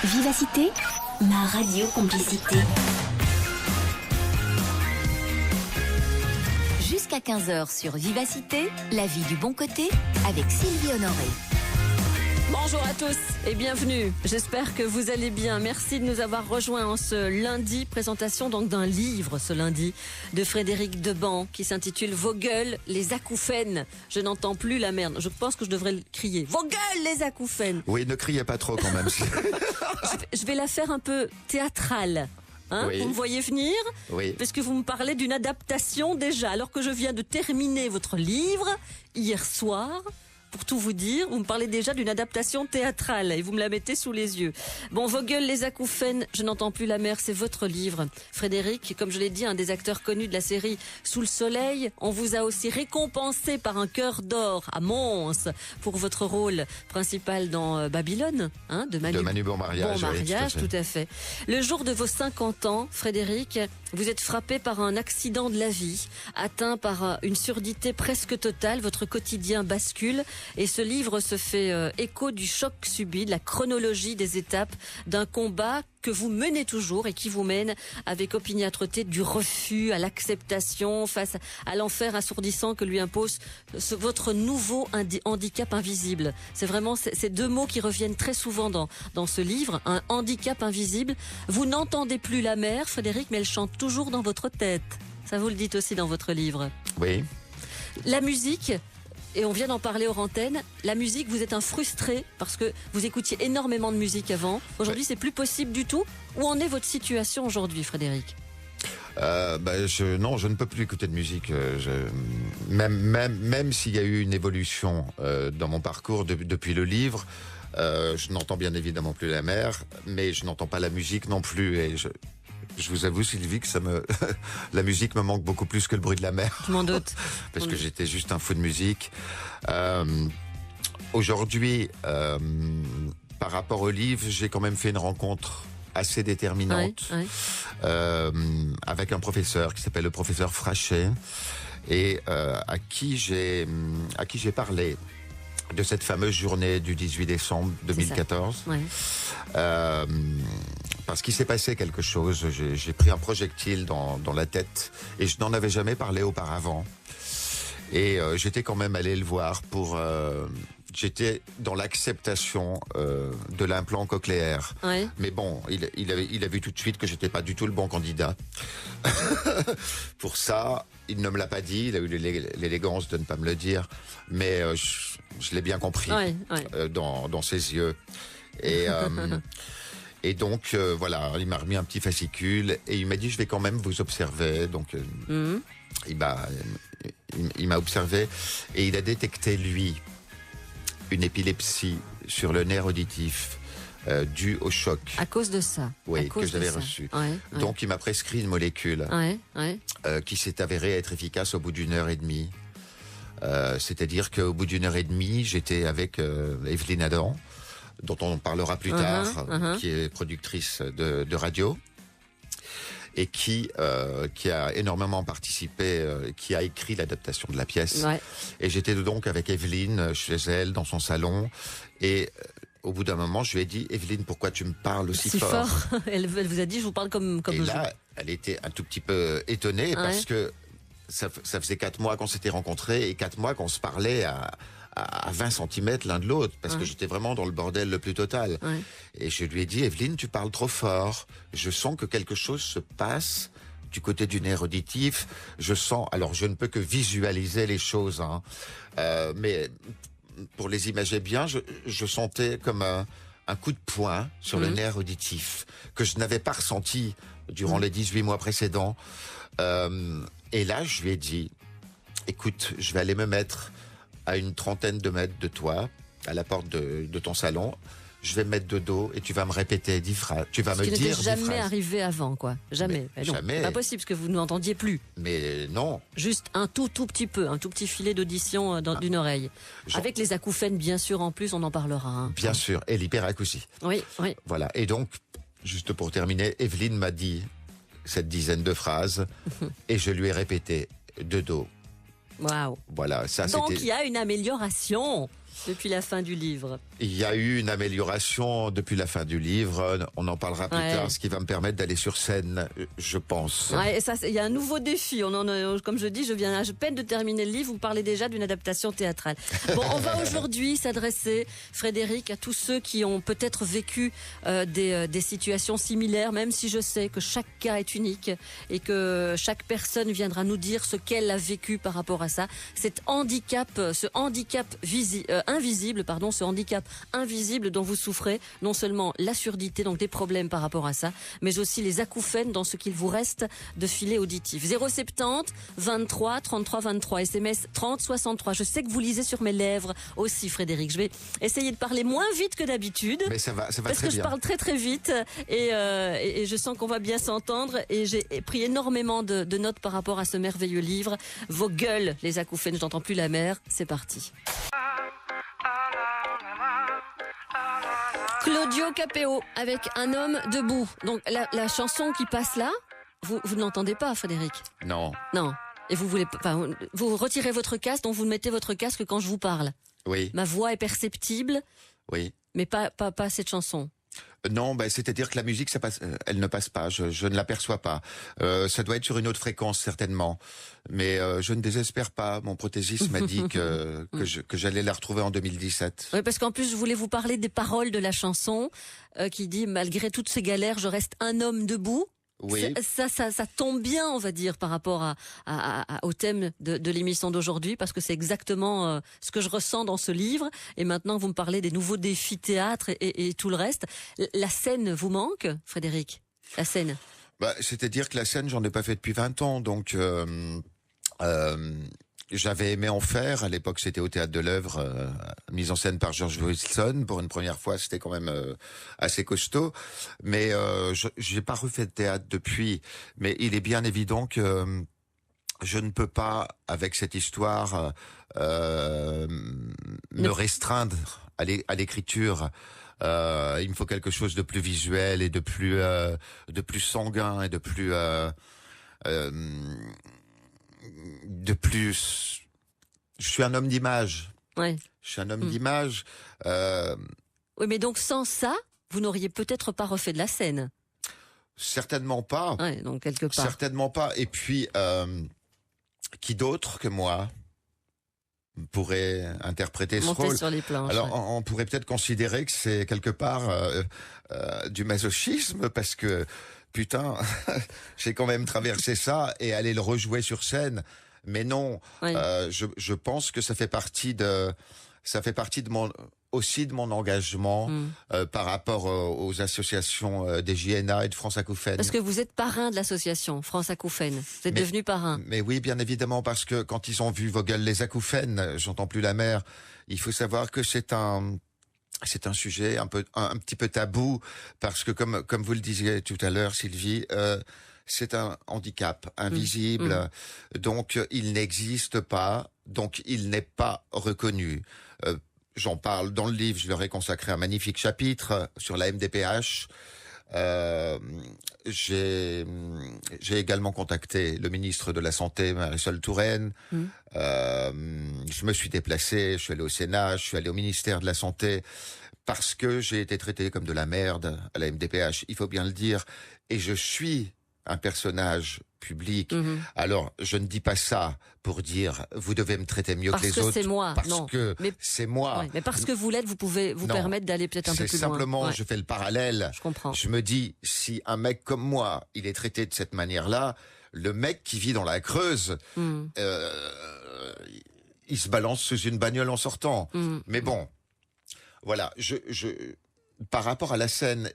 Vivacité, ma radio complicité. Jusqu'à 15h sur Vivacité, la vie du bon côté avec Sylvie Honoré. Bonjour à tous et bienvenue. J'espère que vous allez bien. Merci de nous avoir rejoints en ce lundi. Présentation donc d'un livre ce lundi de Frédéric Deban qui s'intitule Vos gueules, les acouphènes. Je n'entends plus la merde. Je pense que je devrais le crier. Vos gueules, les acouphènes. Oui, ne criez pas trop quand même. Je vais la faire un peu théâtrale. Hein, oui. Vous me voyez venir? Oui. Parce que vous me parlez d'une adaptation déjà, alors que je viens de terminer votre livre hier soir. Pour tout vous dire, vous me parlez déjà d'une adaptation théâtrale et vous me la mettez sous les yeux. Bon, Vos gueules, les acouphènes, je n'entends plus la mer, c'est votre livre. Frédéric, comme je l'ai dit, un des acteurs connus de la série Sous le soleil, on vous a aussi récompensé par un cœur d'or à Mons pour votre rôle principal dans Babylone, hein, de Manu Bon Mariage. Bon Mariage, oui, tout à fait. Le jour de vos 50 ans, Frédéric, vous êtes frappé par un accident de la vie, atteint par une surdité presque totale, votre quotidien bascule. Et ce livre se fait écho du choc subi, de la chronologie des étapes d'un combat que vous menez toujours et qui vous mène avec opiniâtreté du refus à l'acceptation face à l'enfer assourdissant que lui impose votre nouveau handicap invisible. C'est vraiment ces deux mots qui reviennent très souvent dans ce livre, un handicap invisible. Vous n'entendez plus la mer, Frédéric, mais elle chante toujours dans votre tête. Ça vous le dites aussi dans votre livre. Oui. La musique. Et on vient d'en parler hors antenne. La musique, vous êtes un frustré parce que vous écoutiez énormément de musique avant. Aujourd'hui, c'est plus possible du tout. Où en est votre situation aujourd'hui, Frédéric ? Non, je ne peux plus écouter de musique. Même s'il y a eu une évolution dans mon parcours depuis le livre, je n'entends bien évidemment plus la mer, mais je n'entends pas la musique non plus. Et je vous avoue, Sylvie, que la musique me manque beaucoup plus que le bruit de la mer. Je m'en doute. Parce que j'étais juste un fou de musique. Aujourd'hui, par rapport au livre, j'ai quand même fait une rencontre assez déterminante avec un professeur qui s'appelle le professeur Frachet et à qui j'ai parlé de cette fameuse journée du 18 décembre 2014. Parce qu'il s'est passé quelque chose. J'ai pris un projectile dans la tête et je n'en avais jamais parlé auparavant. Et j'étais quand même allé le voir j'étais dans l'acceptation de l'implant cochléaire. Ouais. Mais bon, il a vu tout de suite que j'étais pas du tout le bon candidat. Pour ça, il ne me l'a pas dit. Il a eu l'élégance de ne pas me le dire. Mais je l'ai bien compris dans ses yeux. Et donc, voilà, il m'a remis un petit fascicule et il m'a dit, je vais quand même vous observer. Donc, il m'a observé et il a détecté, lui, une épilepsie sur le nerf auditif due au choc. À cause de ça. Oui, que j'avais reçu. Donc, il m'a prescrit une molécule qui s'est avérée être efficace au bout d'1 heure et demie. C'est-à-dire qu'au bout d'1 heure et demie, j'étais avec Evelyne Adam, dont on parlera plus tard, qui est productrice de radio et qui a énormément participé, qui a écrit l'adaptation de la pièce. Ouais. Et j'étais donc avec Evelyne chez elle, dans son salon, et au bout d'un moment, je lui ai dit, Evelyne, pourquoi tu me parles aussi fort? Elle vous a dit, je vous parle comme et là, elle était un tout petit peu étonnée, parce que ça faisait 4 mois qu'on s'était rencontrés et 4 mois qu'on se parlait à 20 cm l'un de l'autre, parce que j'étais vraiment dans le bordel le plus total. Et je lui ai dit, Evelyne, tu parles trop fort. Je sens que quelque chose se passe du côté du nerf auditif. Je sens, alors je ne peux que visualiser les choses, mais pour les imager bien, je sentais comme un coup de poing sur le nerf auditif que je n'avais pas ressenti durant les 18 mois précédents. Et là, je lui ai dit, écoute, je vais aller me mettre à une 30aine de mètres de toi, à la porte de ton salon. Je vais me mettre de dos et tu vas me répéter 10 phrases. Tu vas me dire 10 phrases. Ce qui n'était jamais arrivé avant, quoi. Jamais. Jamais. C'est pas possible, parce que vous n'entendiez plus. Mais non. Juste un tout petit peu, un tout petit filet d'audition d'une oreille. Avec les acouphènes, bien sûr, en plus, on en parlera. Bien sûr, et l'hyperacousie. Oui. Voilà. Et donc, juste pour terminer, Evelyne m'a dit cette dizaine de phrases et je lui ai répété de dos. Waouh. Voilà, ça donc c'était... il y a une amélioration. depuis la fin du livre? Il y a eu une amélioration depuis la fin du livre. On en parlera plus tard, ce qui va me permettre d'aller sur scène, je pense. Ouais, et ça, il y a un nouveau défi. Comme je dis, je viens à peine de terminer le livre. Vous parlez déjà d'une adaptation théâtrale. Bon, on va aujourd'hui s'adresser, Frédéric, à tous ceux qui ont peut-être vécu des situations similaires, même si je sais que chaque cas est unique et que chaque personne viendra nous dire ce qu'elle a vécu par rapport à ça. Ce handicap invisible dont vous souffrez, non seulement la surdité, donc des problèmes par rapport à ça, mais aussi les acouphènes dans ce qu'il vous reste de filet auditif. 070 23 33 23, SMS 30 63. Je sais que vous lisez sur mes lèvres aussi, Frédéric. Je vais essayer de parler moins vite que d'habitude. Mais ça va parce très que bien. Je parle très très vite et je sens qu'on va bien s'entendre et j'ai pris énormément de notes par rapport à ce merveilleux livre. Vos gueules, les acouphènes, je n'entends plus la mer. C'est parti. Claudio Capéo avec Un homme debout. Donc la chanson qui passe là, vous ne l'entendez pas, Frédéric? Non. Non. Et vous retirez votre casque, donc vous mettez votre casque quand je vous parle. Oui. Ma voix est perceptible. Oui. Mais pas cette chanson. Non, c'est-à-dire que la musique, elle ne passe pas. Je ne l'aperçois pas. Ça doit être sur une autre fréquence certainement, mais je ne désespère pas. Mon prothésiste m'a dit que j'allais la retrouver en 2017. Oui, parce qu'en plus, je voulais vous parler des paroles de la chanson qui dit malgré toutes ces galères, je reste un homme debout. Oui. Ça tombe bien, on va dire, par rapport au thème de l'émission d'aujourd'hui, parce que c'est exactement ce que je ressens dans ce livre. Et maintenant, vous me parlez des nouveaux défis théâtre et tout le reste. La scène vous manque, Frédéric? La scène? C'est-à-dire que la scène, j'en ai pas fait depuis 20 ans, donc j'avais aimé en faire. À l'époque, c'était au Théâtre de l'Œuvre, mise en scène par George Wilson. Pour une première fois, c'était quand même assez costaud. Mais j'ai pas refait de théâtre depuis. Mais il est bien évident que je ne peux pas, avec cette histoire, me restreindre à l'écriture. Il me faut quelque chose de plus visuel et de plus sanguin et de plus je suis un homme d'image. Ouais. Je suis un homme d'image. Oui, mais donc sans ça, vous n'auriez peut-être pas refait de la scène. Certainement pas. Ouais, donc quelque part. Certainement pas. Et puis, qui d'autre que moi pourrait interpréter ce rôle? Sur les planches. Alors, on pourrait peut-être considérer que c'est quelque part du masochisme, parce que putain, j'ai quand même traversé ça et aller le rejouer sur scène. Mais non, oui. Je pense que ça fait partie de mon engagement par rapport aux associations des JNA et de France Acouphènes. Parce que vous êtes parrain de l'association France Acouphènes. Vous êtes devenu parrain. Mais oui, bien évidemment, parce que quand ils ont vu Vos gueules, les acouphènes, j'entends plus la mer. Il faut savoir que c'est un sujet un petit peu tabou, parce que comme vous le disiez tout à l'heure, Sylvie, c'est un handicap invisible, donc il n'existe pas, donc il n'est pas reconnu. J'en parle dans le livre, je leur ai consacré un magnifique chapitre sur la MDPH. J'ai également contacté le ministre de la Santé, Marisol Touraine. Je me suis déplacé, je suis allé au Sénat, je suis allé au ministère de la Santé, parce que j'ai été traité comme de la merde à la MDPH, il faut bien le dire, et je suis un personnage public. Alors, je ne dis pas ça pour dire vous devez me traiter mieux que les autres. C'est moi. Parce que c'est moi. Ouais, mais parce que vous l'êtes, vous pouvez vous permettre d'aller peut-être un peu plus loin. C'est simplement, je fais le parallèle. Je comprends. Je me dis, si un mec comme moi, il est traité de cette manière-là, le mec qui vit dans la Creuse, il se balance sous une bagnole en sortant. Mais bon, voilà. Par rapport à la scène,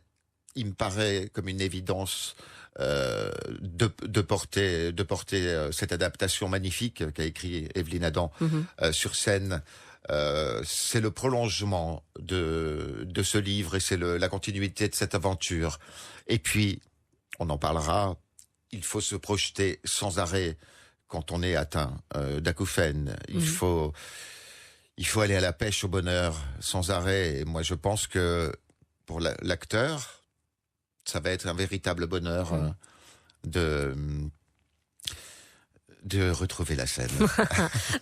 il me paraît comme une évidence de porter cette adaptation magnifique qu'a écrit Evelyne Adam sur scène. C'est le prolongement de ce livre et c'est la continuité de cette aventure. Et puis, on en parlera, il faut se projeter sans arrêt quand on est atteint d'acouphènes. Il faut aller à la pêche au bonheur sans arrêt. Et moi, je pense que pour l'acteur, ça va être un véritable bonheur de retrouver la scène.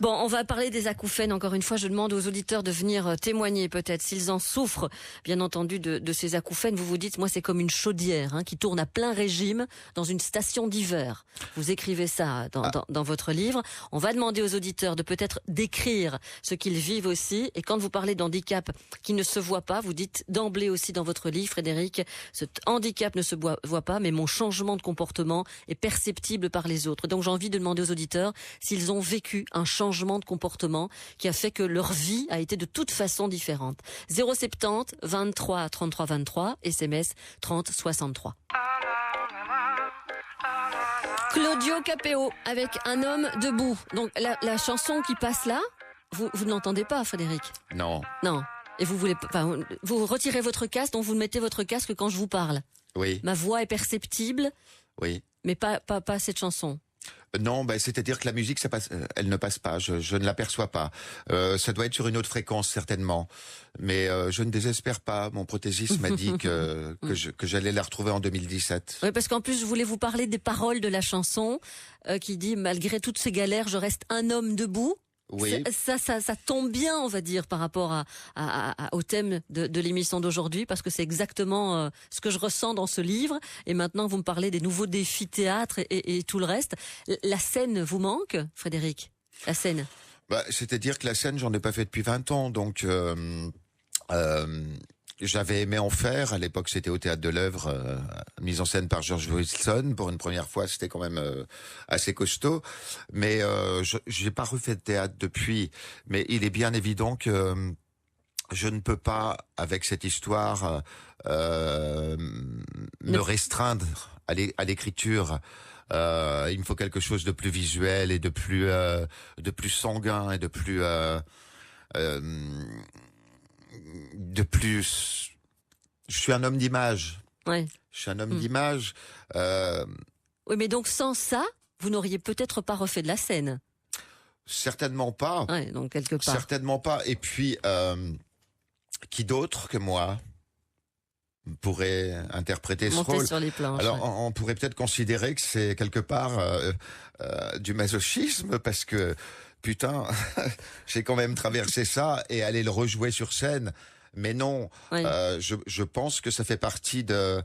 Bon, on va parler des acouphènes. Encore une fois, je demande aux auditeurs de venir témoigner peut-être s'ils en souffrent, bien entendu, de ces acouphènes. Vous vous dites, moi, c'est comme une chaudière qui tourne à plein régime dans une station d'hiver. Vous écrivez ça dans votre livre. On va demander aux auditeurs de peut-être décrire ce qu'ils vivent aussi. Et quand vous parlez d'handicap qui ne se voit pas, vous dites d'emblée aussi dans votre livre, Frédéric, ce handicap ne se voit pas, mais mon changement de comportement est perceptible par les autres. Donc j'ai envie de demander aux auditeurs s'ils ont vécu un changement de comportement qui a fait que leur vie a été de toute façon différente. 070 23 33 23, SMS 30 63. Claudio Capéo avec Un homme debout. Donc la chanson qui passe là, vous ne l'entendez pas, Frédéric? Non. Non. Et vous retirez votre casque, donc vous mettez votre casque quand je vous parle. Oui. Ma voix est perceptible. Oui. Mais pas cette chanson. Non, c'est-à-dire que la musique, ça passe, elle ne passe pas. Je ne l'aperçois pas. Ça doit être sur une autre fréquence certainement, mais je ne désespère pas. Mon prothésiste m'a dit que j'allais la retrouver en 2017. Oui, parce qu'en plus, je voulais vous parler des paroles de la chanson qui dit malgré toutes ces galères, je reste un homme debout. Oui. Ça tombe bien, on va dire, par rapport au thème de l'émission d'aujourd'hui, parce que c'est exactement ce que je ressens dans ce livre. Et maintenant, vous me parlez des nouveaux défis théâtre et tout le reste. La scène vous manque, Frédéric? La scène? C'est-à-dire que la scène, j'en ai pas fait depuis 20 ans, donc j'avais aimé en faire. À l'époque, c'était au Théâtre de l'Œuvre, mise en scène par George Wilson. Pour une première fois, c'était quand même assez costaud. Mais j'ai pas refait de théâtre depuis. Mais il est bien évident que je ne peux pas, avec cette histoire, me restreindre à l'écriture. Il me faut quelque chose de plus visuel et de plus sanguin et de plus je suis un homme d'image. Ouais. Je suis un homme d'image. Oui, mais donc sans ça, vous n'auriez peut-être pas refait de la scène. Certainement pas. Ouais, donc quelque part. Certainement pas. Et puis, qui d'autre que moi pourrait interpréter ce rôle? Sur les planches. Alors, on pourrait peut-être considérer que c'est quelque part du masochisme, parce que putain, j'ai quand même traversé ça et aller le rejouer sur scène. Mais non, oui. Je pense que ça fait partie de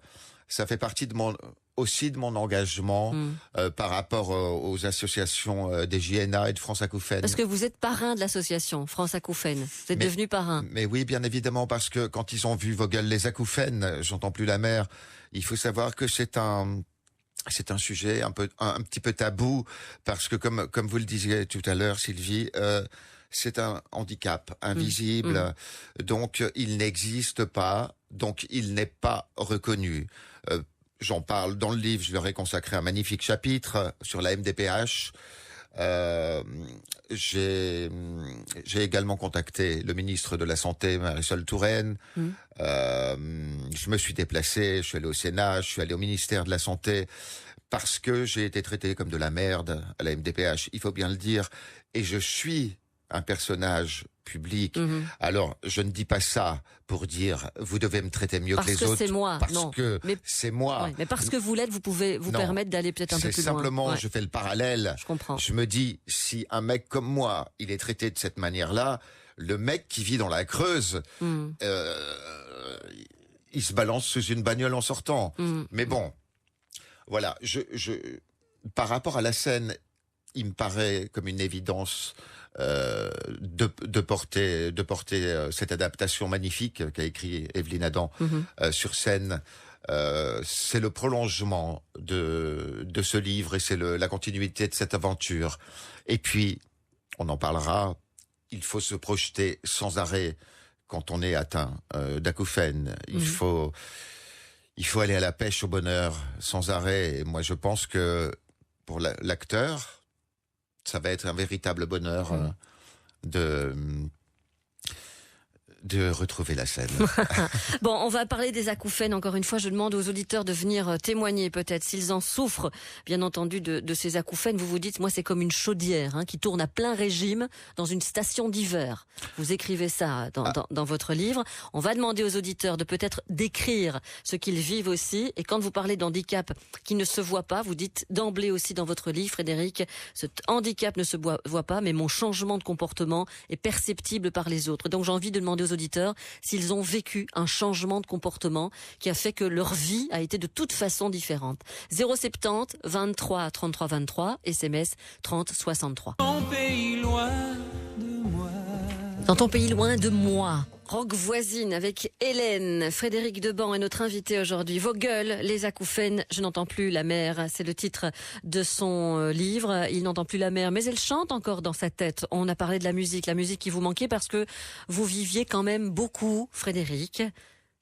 mon engagement par rapport aux associations des JNA et de France Acouphènes. Parce que vous êtes parrain de l'association France Acouphènes. Vous êtes devenu parrain. Mais oui, bien évidemment, parce que quand ils ont vu Vogel les acouphènes, j'entends plus la mer, il faut savoir que c'est un sujet un petit peu tabou, parce que comme vous le disiez tout à l'heure, Sylvie, c'est un handicap invisible, donc il n'existe pas, donc il n'est pas reconnu. J'en parle dans le livre, je leur ai consacré un magnifique chapitre sur la MDPH. J'ai également contacté le ministre de la Santé, Marisol Touraine. Je me suis déplacé, je suis allé au Sénat, je suis allé au ministère de la Santé, parce que j'ai été traité comme de la merde à la MDPH, il faut bien le dire, et je suis un personnage public. Alors, je ne dis pas ça pour dire vous devez me traiter mieux que les autres. C'est moi. Parce que c'est moi. Ouais, mais parce que vous l'êtes, vous pouvez vous permettre d'aller peut-être un peu plus loin. C'est simplement, je fais le parallèle. Je comprends. Je me dis, si un mec comme moi, il est traité de cette manière-là, le mec qui vit dans la Creuse, il se balance sous une bagnole en sortant. Mais bon, voilà. Par rapport à la scène, il me paraît comme une évidence de porter cette adaptation magnifique qu'a écrit Evelyne Adam sur scène. C'est le prolongement de ce livre et c'est la continuité de cette aventure. Et puis, on en parlera, il faut se projeter sans arrêt quand on est atteint d'acouphènes. Il faut aller à la pêche au bonheur sans arrêt. Et moi, je pense que pour l'acteur, ça va être un véritable bonheur de De retrouver la scène. Bon, on va parler des acouphènes. Encore une fois, je demande aux auditeurs de venir témoigner peut-être s'ils en souffrent, bien entendu, de ces acouphènes. Vous vous dites, moi, c'est comme une chaudière qui tourne à plein régime dans une station d'hiver. Vous écrivez ça dans votre livre. On va demander aux auditeurs de peut-être décrire ce qu'ils vivent aussi. Et quand vous parlez d'handicap qui ne se voit pas, vous dites d'emblée aussi dans votre livre, Frédéric, ce handicap ne se voit pas, mais mon changement de comportement est perceptible par les autres. Donc j'ai envie de demander aux auditeurs s'ils ont vécu un changement de comportement qui a fait que leur vie a été de toute façon différente. 070 23 33 23, SMS 30 63. Ton pays loin de moi. Dans ton pays loin de moi. Rock voisine avec Hélène. Frédéric Deban est notre invité aujourd'hui. Vos gueules, les acouphènes, je n'entends plus la mer. C'est le titre de son livre. Il n'entend plus la mer, mais elle chante encore dans sa tête. On a parlé de la musique qui vous manquait parce que vous viviez quand même beaucoup, Frédéric. Je ne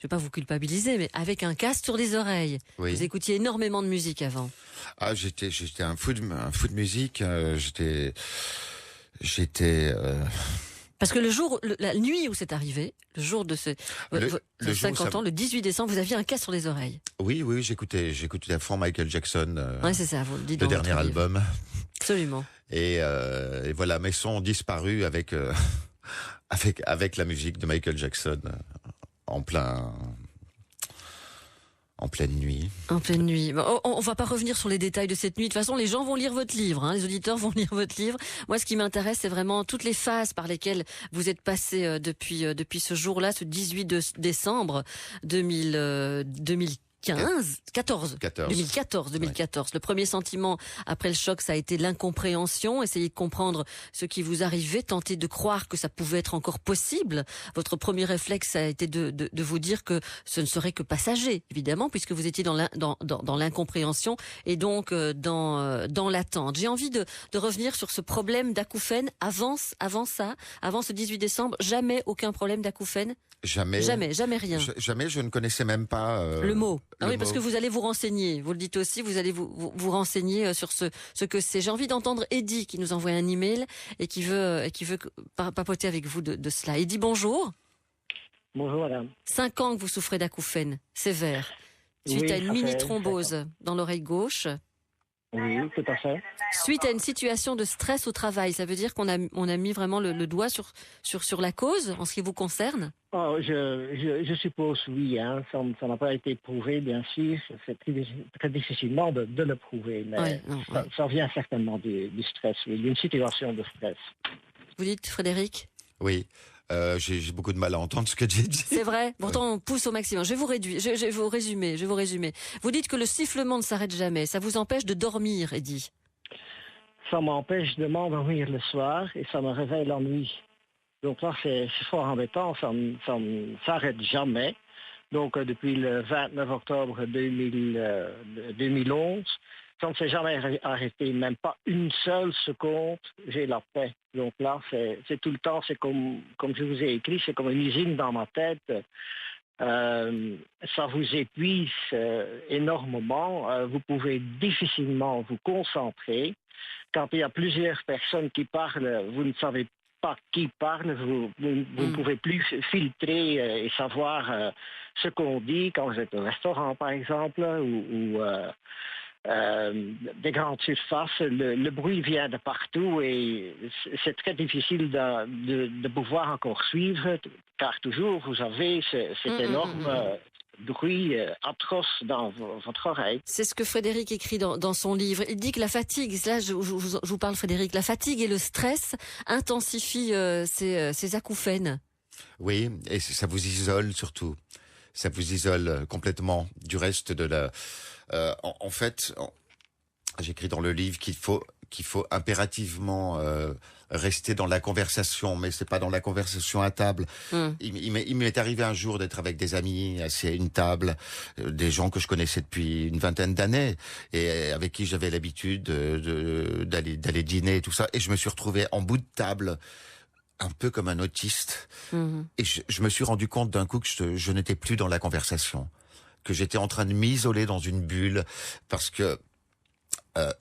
vais pas vous culpabiliser, mais avec un casque sur les oreilles. Oui. Vous écoutiez énormément de musique avant. Ah, j'étais un fou de musique. J'étais Parce que la nuit où c'est arrivé, le jour de ce le 50 ans, le 18 décembre, vous aviez un casque sur les oreilles. Oui, j'écoutais à fond Michael Jackson. Ouais, c'est ça, vous le dites le dans votre dernier livre. album. Absolument. Et voilà, mes sons ont disparu avec la musique de Michael Jackson en pleine nuit. En pleine nuit. Bon, on va pas revenir sur les détails de cette nuit. De toute façon, les gens vont lire votre livre. Les auditeurs vont lire votre livre. Moi, ce qui m'intéresse, c'est vraiment toutes les phases par lesquelles vous êtes passé depuis ce jour-là, ce 18 décembre 2014. 2014. Ouais. Le premier sentiment après le choc, ça a été l'incompréhension. Essayer de comprendre ce qui vous arrivait, tenter de croire que ça pouvait être encore possible. Votre premier réflexe, ça a été de vous dire que ce ne serait que passager, évidemment, puisque vous étiez dans l'incompréhension et donc dans l'attente. J'ai envie de revenir sur ce problème d'acouphènes. Avant ce 18 décembre, jamais aucun problème d'acouphènes. Jamais rien. Jamais, je ne connaissais même pas le mot. Ah oui, mot. parce que vous allez vous renseigner. Vous le dites aussi, vous allez vous renseigner sur ce que c'est. J'ai envie d'entendre Eddie qui nous envoie un email et qui veut papoter avec vous de cela. Eddie, bonjour. Bonjour madame. 5 ans que vous souffrez d'acouphènes sévères suite à une mini-thrombose dans l'oreille gauche. Oui, tout à fait. Suite à une situation de stress au travail, ça veut dire qu'on a mis vraiment le doigt sur la cause en ce qui vous concerne? Oh, je suppose oui, ça n'a pas été prouvé, bien sûr. C'est très difficilement de le prouver, mais ça vient certainement du stress, oui, d'une situation de stress. Vous dites, Frédéric? Oui. J'ai beaucoup de mal à entendre ce que j'ai dit. C'est vrai. Pourtant, on pousse au maximum. Je vais vous résumer. Vous dites que le sifflement ne s'arrête jamais. Ça vous empêche de dormir, Eddie? Ça m'empêche de m'endormir le soir et ça me réveille la nuit. Donc là, c'est fort embêtant. Ça ne s'arrête jamais. Donc, depuis le 29 octobre 2011, ça ne s'est jamais arrêté, même pas une seule seconde, j'ai la paix. Donc là, c'est tout le temps, c'est comme je vous ai écrit, c'est comme une usine dans ma tête. Ça vous épuise énormément. Vous pouvez difficilement vous concentrer. Quand il y a plusieurs personnes qui parlent, vous ne savez pas qui parle, vous ne pouvez plus filtrer et savoir ce qu'on dit quand vous êtes au restaurant, par exemple, ou des grandes surfaces, le bruit vient de partout et c'est très difficile de pouvoir encore suivre, car toujours vous avez cet énorme bruit atroce dans votre oreille. C'est ce que Frédéric écrit dans son livre. Il dit que la fatigue, là je vous parle Frédéric, la fatigue et le stress intensifient ces acouphènes. Oui, et ça vous isole surtout. Ça vous isole complètement du reste de la... En fait, j'écris dans le livre qu'il faut impérativement rester dans la conversation, mais c'est pas dans la conversation à table. Il m'est arrivé un jour d'être avec des amis assis à une table, des gens que je connaissais depuis une vingtaine d'années et avec qui j'avais l'habitude d'aller dîner et tout ça, et je me suis retrouvé en bout de table, un peu comme un autiste, et je me suis rendu compte d'un coup que je n'étais plus dans la conversation, que j'étais en train de m'isoler dans une bulle, parce que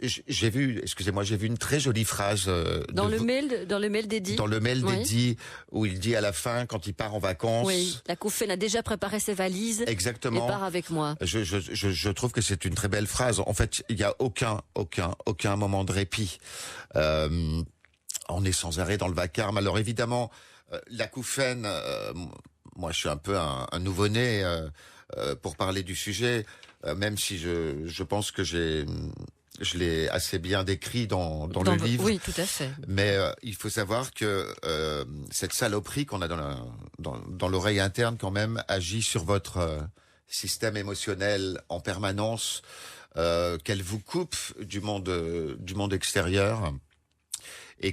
J'ai vu une très jolie phrase dans le mail d'Eddie. Dans le mail d'Eddie, où il dit à la fin, quand il part en vacances. Oui, l'Acouphène a déjà préparé ses valises. Exactement. Et part avec moi. Je trouve que c'est une très belle phrase. En fait, il n'y a aucun moment de répit. On est sans arrêt dans le vacarme. Alors évidemment, l'Acouphène, moi je suis un peu un nouveau-né pour parler du sujet, même si je pense que je l'ai assez bien décrit dans le livre. Oui, tout à fait. Mais il faut savoir que cette saloperie qu'on a dans l'oreille interne quand même agit sur votre système émotionnel en permanence, qu'elle vous coupe du monde extérieur, et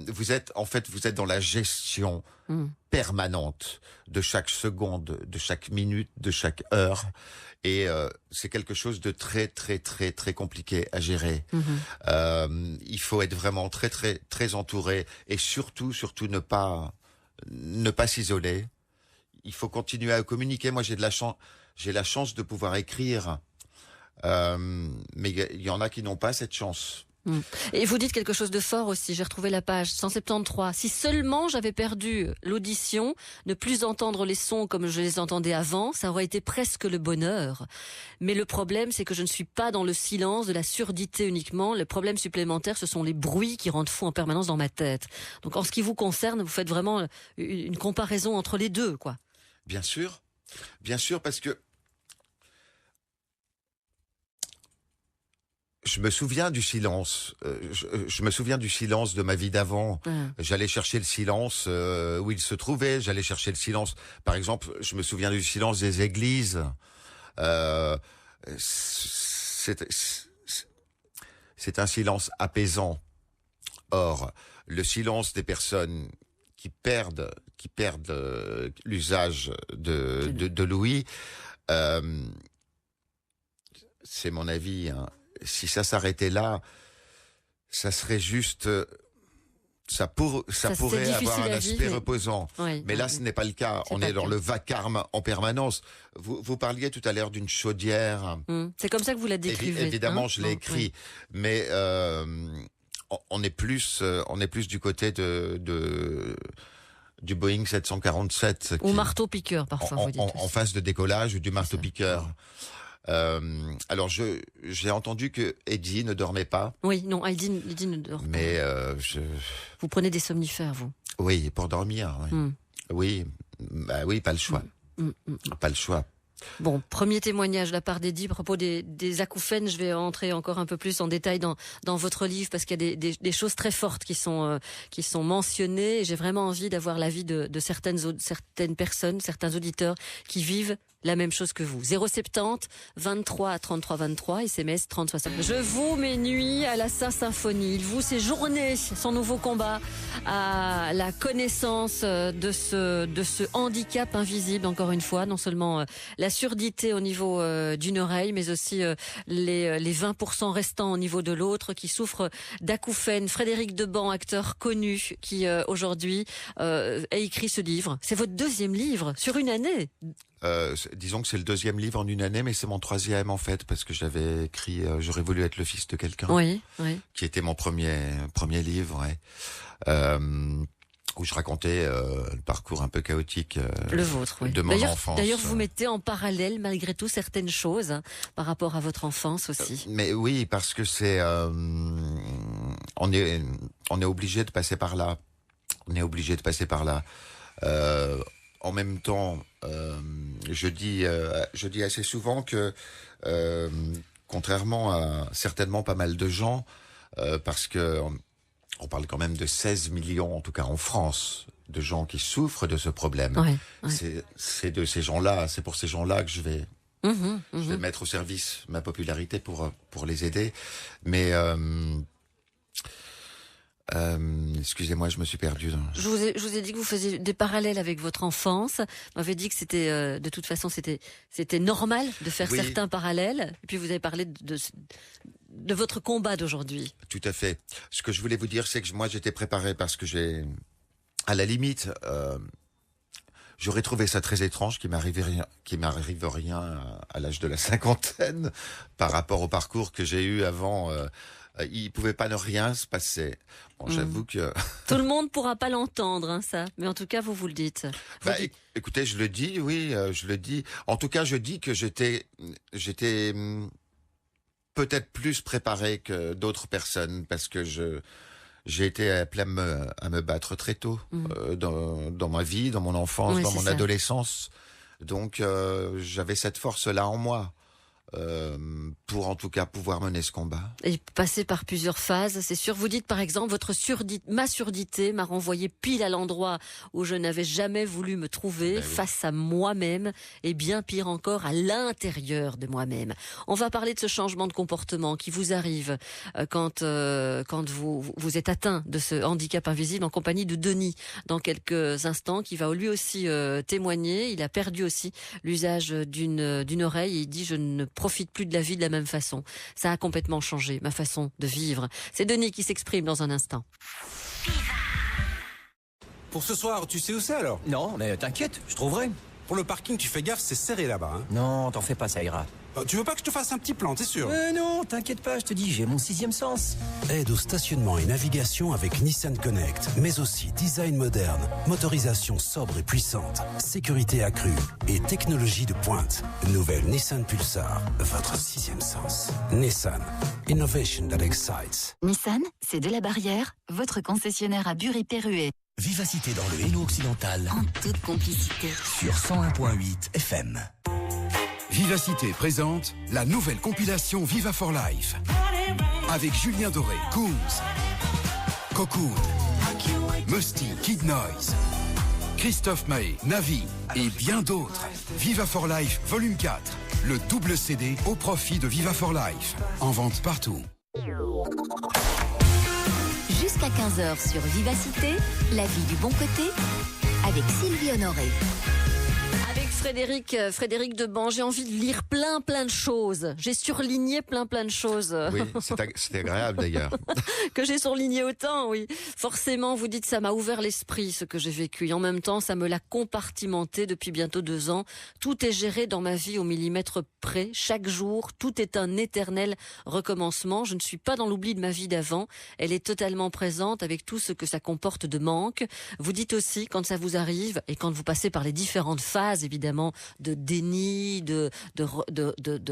vous êtes dans la gestion permanente de chaque seconde, de chaque minute, de chaque heure. Et c'est quelque chose de très très très très compliqué à gérer. Il faut être vraiment très très très entouré, et surtout ne pas s'isoler. Il faut continuer à communiquer. Moi j'ai la chance de pouvoir écrire, mais il y en a qui n'ont pas cette chance. Et vous dites quelque chose de fort aussi, j'ai retrouvé la page 173. Si seulement j'avais perdu l'audition, ne plus entendre les sons comme je les entendais avant, ça aurait été presque le bonheur. Mais le problème, c'est que je ne suis pas dans le silence de la surdité uniquement. Le problème supplémentaire, ce sont les bruits qui rendent fou en permanence dans ma tête. Donc en ce qui vous concerne, vous faites vraiment une comparaison entre les deux, quoi. Bien sûr, parce que je me souviens du silence. Je me souviens du silence de ma vie d'avant. J'allais chercher le silence où il se trouvait. J'allais chercher le silence. Par exemple, je me souviens du silence des églises. C'est un silence apaisant. Or, le silence des personnes qui perdent l'usage de l'ouïe, c'est mon avis, hein. Si ça s'arrêtait là, ça serait juste, ça pourrait avoir un aspect reposant. Oui, mais là, ce n'est pas le cas. On est dans le vacarme en permanance. Vous parliez tout à l'heure d'une chaudière. C'est comme ça que vous la décrivez. Évidemment, je l'ai écrit. Oui. Mais on est plus du côté du Boeing 747. Ou marteau-piqueur, parfois, vous dites. En phase de décollage, ou du marteau-piqueur. Alors j'ai entendu que Eddie ne dormait pas. Oui, non, Eddie ne dort pas. Mais vous prenez des somnifères, vous? Oui, pour dormir. Oui. Oui, pas le choix. Pas le choix. Bon, premier témoignage de la part d'Eddie à propos des acouphènes. Je vais entrer encore un peu plus en détail dans votre livre, parce qu'il y a des choses très fortes qui sont mentionnées. Et j'ai vraiment envie d'avoir l'avis de certaines personnes, certains auditeurs qui vivent la même chose que vous. 070 23 33 23, SMS 30 60. Je voue mes nuits à la Saint-Symphonie. Il voue ses journées, son nouveau combat à la connaissance de ce handicap invisible, encore une fois. Non seulement la surdité au niveau d'une oreille, mais aussi les 20% restants au niveau de l'autre, qui souffrent d'acouphènes. Frédéric Deban, acteur connu, qui aujourd'hui a écrit ce livre. C'est votre deuxième livre sur une année. Disons que c'est le deuxième livre en une année, mais c'est mon troisième en fait, parce que j'avais écrit J'aurais voulu être le fils de quelqu'un, qui était mon premier livre, où je racontais le parcours un peu chaotique le vôtre, de mon enfance. D'ailleurs, vous mettez en parallèle malgré tout certaines choses par rapport à votre enfance aussi. Mais oui, parce que c'est on est obligé de passer par là. En même temps, je dis assez souvent que, contrairement à certainement pas mal de gens, parce que on parle quand même de 16 millions, en tout cas en France, de gens qui souffrent de ce problème. C'est de ces gens-là, c'est pour ces gens-là que je vais mettre au service ma popularité pour les aider. Mais excusez-moi, je me suis perdu. Je vous ai dit que vous faisiez des parallèles avec votre enfance. Vous m'avez dit que c'était, de toute façon, c'était normal de faire certains parallèles. Et puis vous avez parlé de votre combat d'aujourd'hui. Tout à fait. Ce que je voulais vous dire, c'est que moi, j'étais préparé parce que à la limite, j'aurais trouvé ça très étrange qu'il m'arrive rien à l'âge de la cinquantaine par rapport au parcours que j'ai eu avant. Il pouvait pas ne rien se passer. Bon, j'avoue que... Tout le monde pourra pas l'entendre, hein, ça. Mais en tout cas, vous le dites. Écoutez, je le dis, oui, je le dis. En tout cas, je dis que j'étais peut-être plus préparé que d'autres personnes parce que j'ai été appelé à me battre très tôt dans ma vie, dans mon enfance, dans mon adolescence. Donc, j'avais cette force-là en moi. Pour en tout cas pouvoir mener ce combat. Et passer par plusieurs phases, c'est sûr. Vous dites par exemple, ma surdité m'a renvoyé pile à l'endroit où je n'avais jamais voulu me trouver, face à moi-même, et bien pire encore, à l'intérieur de moi-même. On va parler de ce changement de comportement qui vous arrive quand vous êtes atteint de ce handicap invisible en compagnie de Denis dans quelques instants, qui va lui aussi témoigner. Il a perdu aussi l'usage d'une oreille et il dit « Je ne profite plus de la vie de la même façon. Ça a complètement changé ma façon de vivre. » C'est Denis qui s'exprime dans un instant. Pour ce soir, tu sais où c'est alors? Non, mais t'inquiète, je trouverai. Pour le parking, tu fais gaffe, c'est serré là-bas. Hein. Non, t'en fais pas, ça ira. Tu veux pas que je te fasse un petit plan, t'es sûr? Non, t'inquiète pas, je te dis, j'ai mon 6e sens. Aide au stationnement et navigation avec Nissan Connect, mais aussi design moderne, motorisation sobre et puissante, sécurité accrue et technologie de pointe. Nouvelle Nissan Pulsar, votre 6e sens. Nissan, innovation that excites. Nissan, c'est de la Barrière, votre concessionnaire à Bury-Perruet. Vivacité dans le Hainaut occidental. En toute complicité. Sur 101.8 FM. Vivacité présente la nouvelle compilation Viva for Life. Avec Julien Doré, Coombs, Cocoon, Musty, Kid Noise, Christophe Maé, Navi et bien d'autres. Viva for Life Volume 4. Le double CD au profit de Viva for Life. En vente partout. Jusqu'à 15h sur Vivacité, la vie du bon côté, avec Sylvie Honoré. Avec Frédéric Deban, j'ai envie de lire plein de choses. J'ai surligné plein de choses. Oui, c'est agréable d'ailleurs. Que j'ai surligné autant, oui. Forcément, vous dites, ça m'a ouvert l'esprit, ce que j'ai vécu. Et en même temps, ça me l'a compartimenté depuis bientôt 2 ans. Tout est géré dans ma vie au millimètre près. Chaque jour, tout est un éternel recommencement. Je ne suis pas dans l'oubli de ma vie d'avant. Elle est totalement présente avec tout ce que ça comporte de manque. Vous dites aussi, quand ça vous arrive et quand vous passez par les différentes phases, évidemment, de déni, de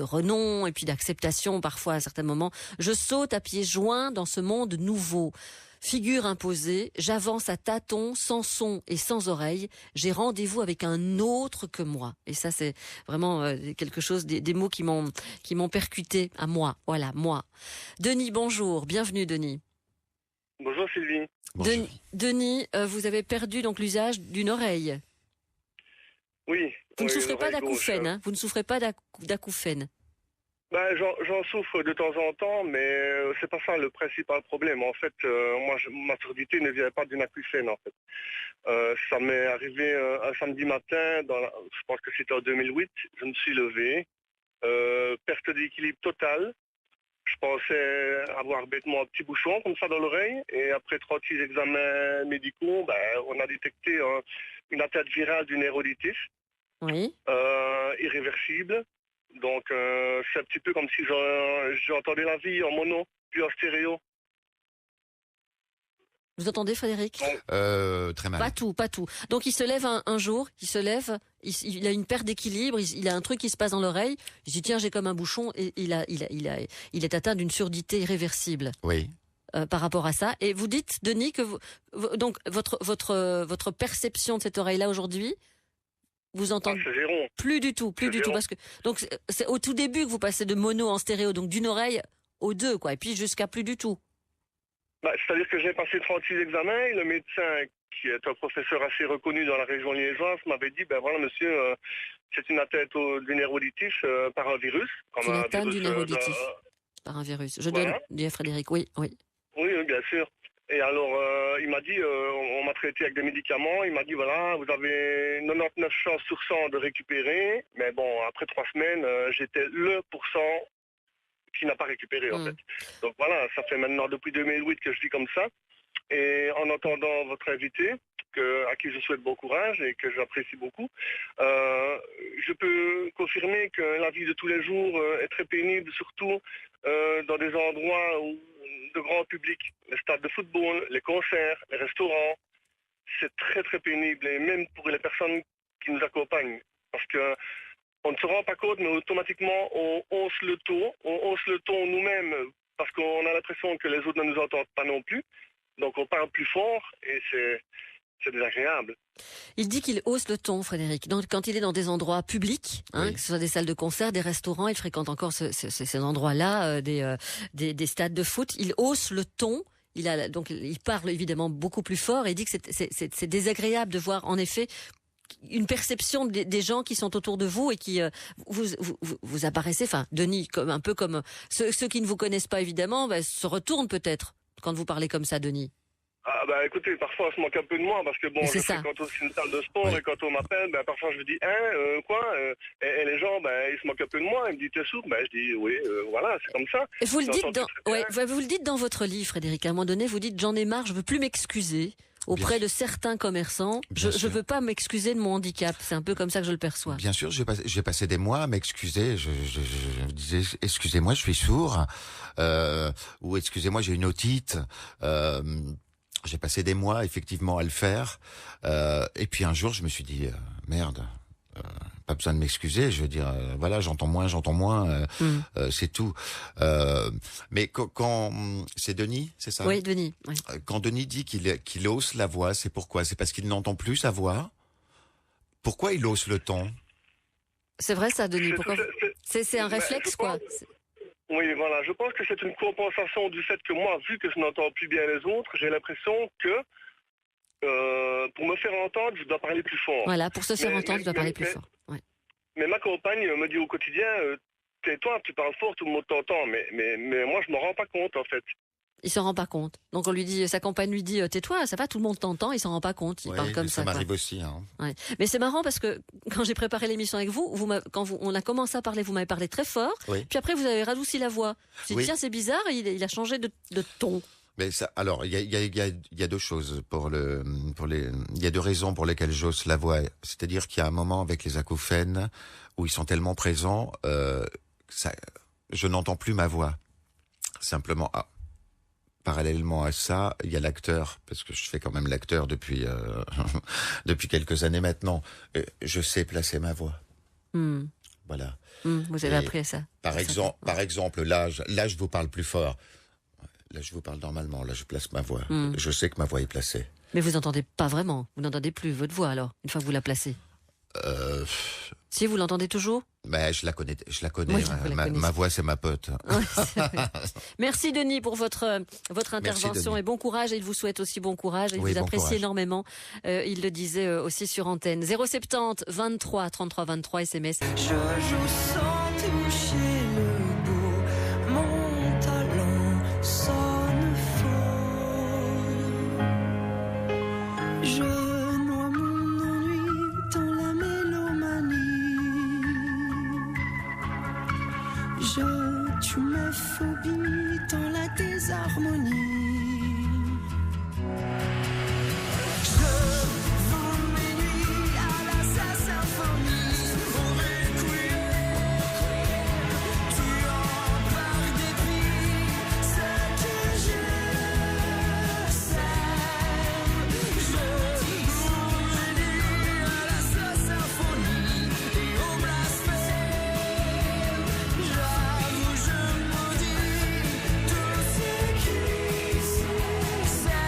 renom et puis d'acceptation parfois à certains moments. Je saute à pieds joints dans ce monde nouveau. Figure imposée, j'avance à tâtons, sans son et sans oreille. J'ai rendez-vous avec un autre que moi. Et ça, c'est vraiment quelque chose, des mots qui m'ont percuté à moi. Voilà, moi. Denis, bonjour. Bienvenue, Denis. Bonjour, Sylvie. Bonjour. Denis, vous avez perdu donc l'usage d'une oreille. Oui. Vous ne souffrez pas d'acouphènes, hein? Vous ne souffrez pas d'acouphènes. J'en souffre de temps en temps, mais c'est pas ça le principal problème. En fait, ma surdité ne vient pas d'une acouphène, en fait. Ça m'est arrivé un samedi matin, je pense que c'était en 2008, je me suis levé, perte d'équilibre totale. Je pensais avoir bêtement un petit bouchon comme ça dans l'oreille, et après 36 examens médicaux, on a détecté une atteinte virale du néroditis. Oui. Irréversible. Donc, c'est un petit peu comme si j'entendais la vie en mono, puis en stéréo. Vous entendez, Frédéric? Très mal. Pas tout. Donc, il se lève un jour, il a une perte d'équilibre, il a un truc qui se passe dans l'oreille. Il se dit, tiens, j'ai comme un bouchon, et il est atteint d'une surdité irréversible. Oui. Par rapport à ça. Et vous dites, Denis, que donc votre perception de cette oreille-là aujourd'hui, vous entendez plus du tout, parce que donc c'est au tout début que vous passez de mono en stéréo, donc d'une oreille aux deux, quoi, et puis jusqu'à plus du tout. C'est-à-dire que j'ai passé 36 examens et le médecin, qui est un professeur assez reconnu dans la région liégeoise, m'avait dit, voilà monsieur, c'est une atteinte du néroditis par un virus. C'est une atteinte du néroditis par un virus. Je donne, dit à Frédéric, oui. Oui, bien sûr. Et alors, il m'a dit, on m'a traité avec des médicaments, il m'a dit, voilà, vous avez 99 chances sur 100 de récupérer, mais bon, après 3 semaines, j'étais le % qui n'a pas récupéré, en fait. Donc voilà, ça fait maintenant depuis 2008 que je vis comme ça. Et en entendant votre invité, à qui je souhaite bon courage et que j'apprécie beaucoup. Je peux confirmer que la vie de tous les jours est très pénible, surtout dans des endroits de grand public. Les stades de football, les concerts, les restaurants. C'est très très pénible, et même pour les personnes qui nous accompagnent. Parce que on ne se rend pas compte, mais automatiquement on hausse le ton nous-mêmes, parce qu'on a l'impression que les autres ne nous entendent pas non plus. Donc on parle plus fort et c'est désagréable. Il dit qu'il hausse le ton, Frédéric. Donc, quand il est dans des endroits publics, Oui. que ce soit des salles de concert, des restaurants, il fréquente encore ces endroits-là, des stades de foot, il hausse le ton. Donc il parle évidemment beaucoup plus fort et il dit que c'est désagréable de voir en effet une perception des gens qui sont autour de vous et qui vous apparaissez, enfin Denis, un peu comme ceux qui ne vous connaissent pas évidemment, se retournent peut-être quand vous parlez comme ça, Denis. Ah bah écoutez, parfois je manque un peu de moi parce que bon, je ça. fréquente aussi une salle de sport Oui. et quand on m'appelle, parfois je dis quoi et les gens ils se moquent un peu de moi, ils me disent t'es sourd, je dis oui, voilà, c'est comme ça. Vous le dites J'entends vous le dites dans votre livre, Frédéric. À un moment donné, vous dites j'en ai marre, je veux plus m'excuser auprès de certains commerçants. Je veux pas m'excuser de mon handicap. C'est un peu comme ça que je le perçois. Bien sûr, j'ai passé des mois à m'excuser. Je disais, excusez-moi, je suis sourd, ou excusez-moi, j'ai une otite. J'ai passé des mois effectivement à le faire. Et puis un jour, je me suis dit, merde, pas besoin de m'excuser. Je veux dire, voilà, j'entends moins, c'est tout. Mais quand c'est Denis, c'est ça? Oui, Denis. Oui. Quand Denis dit qu'il hausse la voix, c'est pourquoi? C'est parce qu'il n'entend plus sa voix? Pourquoi il hausse le ton? C'est vrai ça, Denis. Pourquoi? C'est un réflexe, quoi. Oui, voilà. Je pense que c'est une compensation du fait que moi, vu que je n'entends plus bien les autres, j'ai l'impression que pour me faire entendre, je dois parler plus fort. Voilà, pour se faire entendre, je dois parler plus fort. Ouais. Mais ma compagne me dit au quotidien, tais-toi, tu parles fort, tout le monde t'entend. Mais moi, je me rends pas compte, en fait. Il s'en rend pas compte. Donc on lui dit, sa compagne lui dit, tais-toi, ça va, tout le monde t'entend, il s'en rend pas compte. Il parle comme ça. Ça m'arrive aussi. Hein. Ouais. Mais c'est marrant parce que quand j'ai préparé l'émission avec vous, on a commencé à parler, vous m'avez parlé très fort. Oui. Puis après vous avez radouci la voix. Je me suis dit, tiens, c'est bizarre, il a changé de ton. Mais ça, alors, il y a deux choses il y a deux raisons pour lesquelles j'hausse la voix. C'est-à-dire qu'il y a un moment avec les acouphènes où ils sont tellement présents, je n'entends plus ma voix. Simplement, parallèlement à ça, il y a l'acteur, parce que je fais quand même l'acteur depuis depuis quelques années maintenant. Je sais placer ma voix. Voilà. Vous avez appris à ça. Par exemple, là, je vous parle plus fort. Là, je vous parle normalement. Là, je place ma voix. Je sais que ma voix est placée. Mais vous n'entendez pas vraiment. Vous n'entendez plus votre voix alors, une fois que vous la placez. Si vous l'entendez toujours. Mais je la connais. Oui, ma voix, c'est ma pote. Oui, c'est vrai. Merci Denis pour votre intervention et bon courage. Et il vous souhaite aussi bon courage. Et il vous apprécie énormément. Il le disait aussi sur antenne. 070 23 33 23 SMS. Je joue sans toucher le bout. Mon talent sonne faux. Je noie mon ennui dans la mélomanie. Je tue ma phobie dans la désharmonie. Je vends mes nuits à la symphonie. Pour m'écouler, tuant par dépit ce que je sème. Je vends mes nuits à la symphonie et au blasphème. J'avoue, je maudis tous ceux qui s'aiment.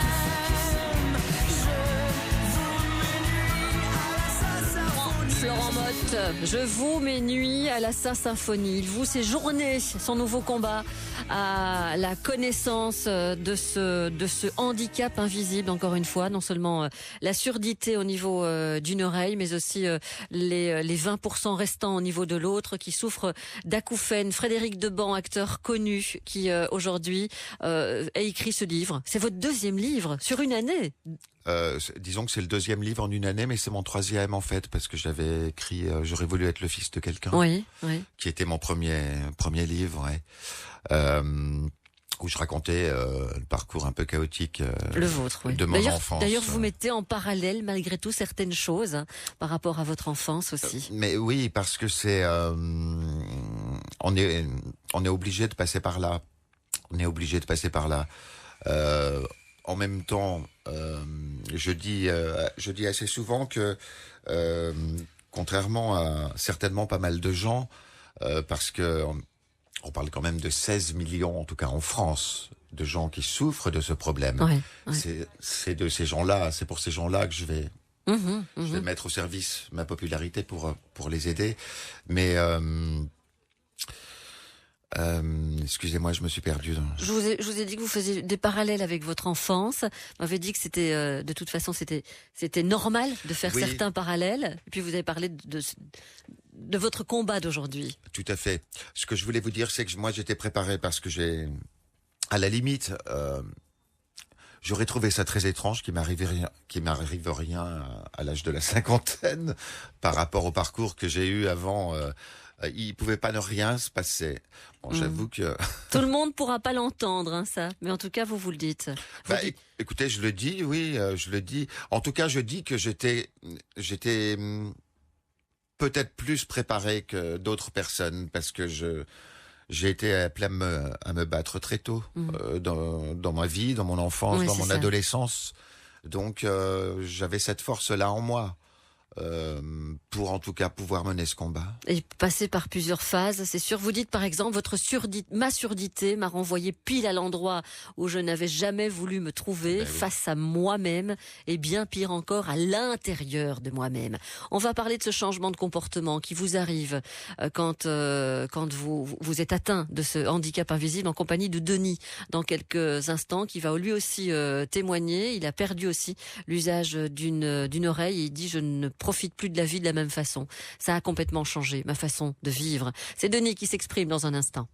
Florent Motte, je voue mes nuits à la symphonie. Il voue ses journées, son nouveau combat à la connaissance de ce handicap invisible, encore une fois. Non seulement la surdité au niveau d'une oreille, mais aussi les 20% restants au niveau de l'autre qui souffrent d'acouphènes. Frédéric Deban, acteur connu, qui aujourd'hui a écrit ce livre. C'est votre deuxième livre sur une année. Disons que c'est le deuxième livre en une année, mais c'est mon troisième en fait, parce que j'avais écrit J'aurais voulu être le fils de quelqu'un, oui. qui était mon premier livre. Ouais. où je racontais le parcours un peu chaotique le vôtre, oui. de mon enfance. D'ailleurs, vous mettez en parallèle, malgré tout, certaines choses par rapport à votre enfance aussi. Mais oui, parce que c'est... on est obligé de passer par là. On est obligé de passer par là. En même temps, je dis assez souvent que, contrairement à certainement pas mal de gens, parce que on parle quand même de 16 millions, en tout cas en France, de gens qui souffrent de ce problème. Ouais. C'est de ces gens-là, c'est pour ces gens-là que je vais mettre au service ma popularité pour les aider. Mais excusez-moi, je me suis perdu. Je vous ai dit que vous faisiez des parallèles avec votre enfance. Vous m'avez dit que c'était, de toute façon, c'était normal de faire certains parallèles. Et puis vous avez parlé de votre combat d'aujourd'hui. Tout à fait. Ce que je voulais vous dire, c'est que moi, j'étais préparé parce que à la limite, j'aurais trouvé ça très étrange qu'il m'arrive rien à l'âge de la cinquantaine par rapport au parcours que j'ai eu avant. Il pouvait pas ne rien se passer. Bon, j'avoue que... Tout le monde pourra pas l'entendre, hein, ça. Mais en tout cas, vous le dites. Écoutez, je le dis, oui, je le dis. En tout cas, je dis que j'étais peut-être plus préparé que d'autres personnes parce que j'ai été appelé à me battre très tôt dans ma vie, dans mon enfance, dans mon adolescence. Donc, j'avais cette force-là en moi. Pour en tout cas pouvoir mener ce combat. Et passer par plusieurs phases, c'est sûr. Vous dites par exemple, ma surdité m'a renvoyé pile à l'endroit où je n'avais jamais voulu me trouver, face à moi-même, et bien pire encore, à l'intérieur de moi-même. On va parler de ce changement de comportement qui vous arrive quand vous êtes atteint de ce handicap invisible en compagnie de Denis dans quelques instants, qui va lui aussi témoigner. Il a perdu aussi l'usage d'une oreille et il dit « Je ne profite plus de la vie de la même façon. Ça a complètement changé ma façon de vivre. » C'est Denis qui s'exprime dans un instant.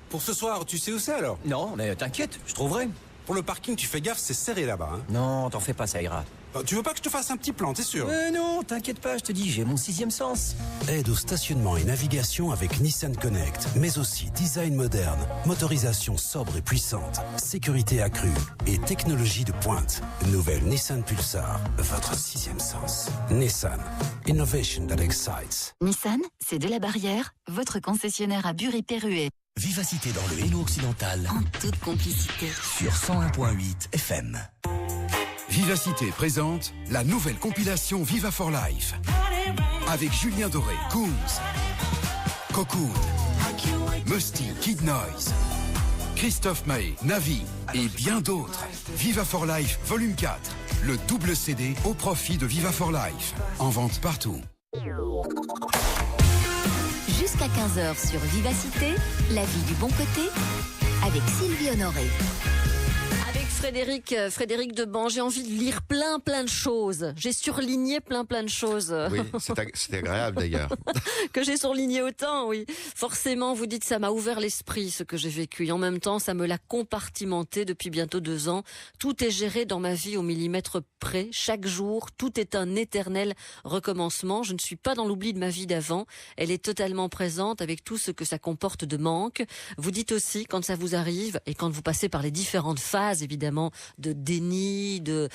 Pour ce soir, tu sais où c'est alors? Non, mais t'inquiète, je trouverai. Pour le parking, tu fais gaffe, c'est serré là-bas. Hein. Non, t'en fais pas, ça ira. Tu veux pas que je te fasse un petit plan, t'es sûr? Non, t'inquiète pas, je te dis, j'ai mon 6e sens. Aide au stationnement et navigation avec Nissan Connect, mais aussi design moderne, motorisation sobre et puissante, sécurité accrue et technologie de pointe. Nouvelle Nissan Pulsar, votre 6e sens. Nissan, innovation that excites. Nissan, c'est de la Barrière, votre concessionnaire à Bury-Perruet. Vivacité dans le Hello occidental. En toute complicité. Sur 101.8 FM. Vivacité présente la nouvelle compilation Viva for Life. Avec Julien Doré, Coons, Cocoon, Musty, Kid Noise, Christophe Maé, Navi et bien d'autres. Viva for Life Volume 4. Le double CD au profit de Viva for Life. En vente partout. Jusqu'à 15h sur Vivacité, la vie du bon côté, avec Sylvie Honoré. Avec Frédéric Deban, j'ai envie de lire plein de choses. J'ai surligné plein de choses. Oui, c'est agréable d'ailleurs. Que j'ai surligné autant, oui. Forcément, vous dites, ça m'a ouvert l'esprit, ce que j'ai vécu. Et en même temps, ça me l'a compartimenté depuis bientôt 2 ans. Tout est géré dans ma vie au millimètre près. Chaque jour, tout est un éternel recommencement. Je ne suis pas dans l'oubli de ma vie d'avant. Elle est totalement présente avec tout ce que ça comporte de manque. Vous dites aussi, quand ça vous arrive et quand vous passez par les différentes phases, évidemment, de déni, de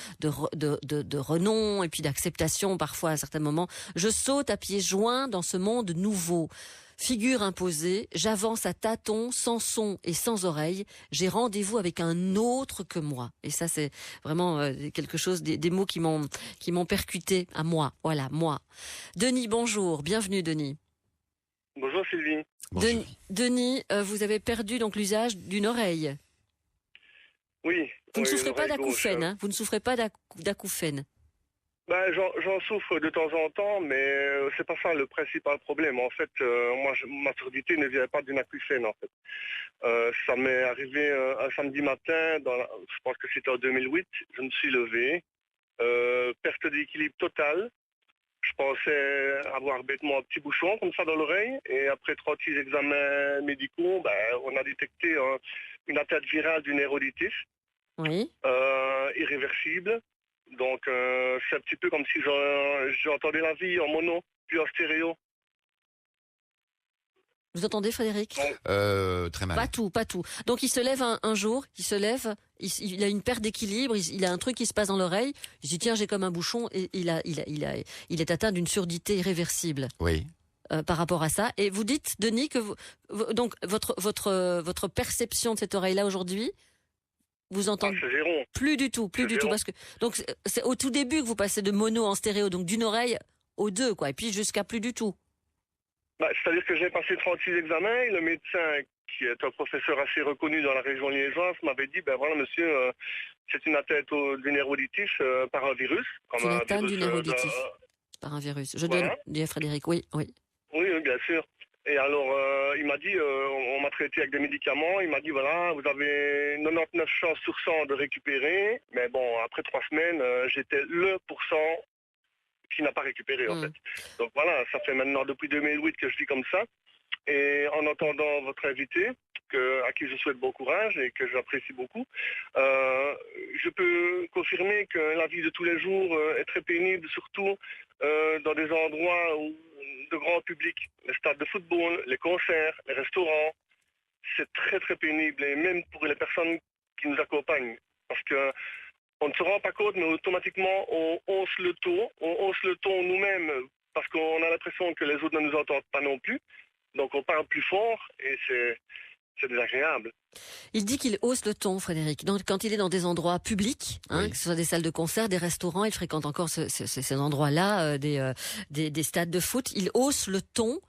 renom et puis d'acceptation parfois à certains moments, je saute à pieds joints dans ce monde nouveau. Figure imposée, j'avance à tâtons, sans son et sans oreille. J'ai rendez-vous avec un autre que moi. Et ça, c'est vraiment quelque chose, des mots qui m'ont percuté à moi. Voilà, moi. Denis, bonjour. Bienvenue, Denis. Bonjour Sylvie. Denis, vous avez perdu donc l'usage d'une oreille. Oui. Vous ne souffrez pas d'acouphènes, hein? Vous ne souffrez pas d'acouphènes. J'en souffre de temps en temps, mais c'est pas ça le principal problème. En fait, moi, ma surdité ne vient pas d'une acouphène, en fait. Ça m'est arrivé un samedi matin, je pense que c'était en 2008, je me suis levé, perte d'équilibre totale. Je pensais avoir bêtement un petit bouchon comme ça dans l'oreille, et après 36 examens médicaux, on a détecté une atteinte virale du néroditis. Oui. Irréversible. Donc, c'est un petit peu comme si j'entendais la vie en mono, puis en stéréo. Vous entendez, Frédéric? Très mal. Pas tout. Donc il se lève un jour, il a une perte d'équilibre, il a un truc qui se passe dans l'oreille. Il se dit tiens, j'ai comme un bouchon et il est atteint d'une surdité irréversible. Oui. Par rapport à ça. Et vous dites, Denis, que donc votre perception de cette oreille-là aujourd'hui, vous entendez plus du tout, parce que donc c'est au tout début que vous passez de mono en stéréo, donc d'une oreille aux deux, quoi, et puis jusqu'à plus du tout. C'est-à-dire que j'ai passé 36 examens et le médecin, qui est un professeur assez reconnu dans la région liégeoise, m'avait dit, ben voilà monsieur, c'est une atteinte d'une néroditis par un virus. C'est une atteinte d'une néroditis par un virus. Je donne, dit Frédéric, oui. Oui, bien sûr. Et alors, il m'a dit, on m'a traité avec des médicaments, il m'a dit, voilà, vous avez 99 chances sur 100 de récupérer, mais bon, après 3 semaines, j'étais le pourcent qui n'a pas récupéré, en fait. Donc voilà, ça fait maintenant depuis 2008 que je vis comme ça. Et en entendant votre invité, à qui je souhaite bon courage et que j'apprécie beaucoup, je peux confirmer que la vie de tous les jours est très pénible, surtout dans des endroits de grand public, les stades de football, les concerts, les restaurants. C'est très très pénible, et même pour les personnes qui nous accompagnent, parce que on ne se rend pas compte, mais automatiquement on hausse le ton nous-mêmes, parce qu'on a l'impression que les autres ne nous entendent pas non plus. Donc on parle plus fort et c'est désagréable. Il dit qu'il hausse le ton, Frédéric. Donc, quand il est dans des endroits publics, que ce soit des salles de concert, des restaurants, il fréquente encore ces endroits-là, des stades de foot, il hausse le ton.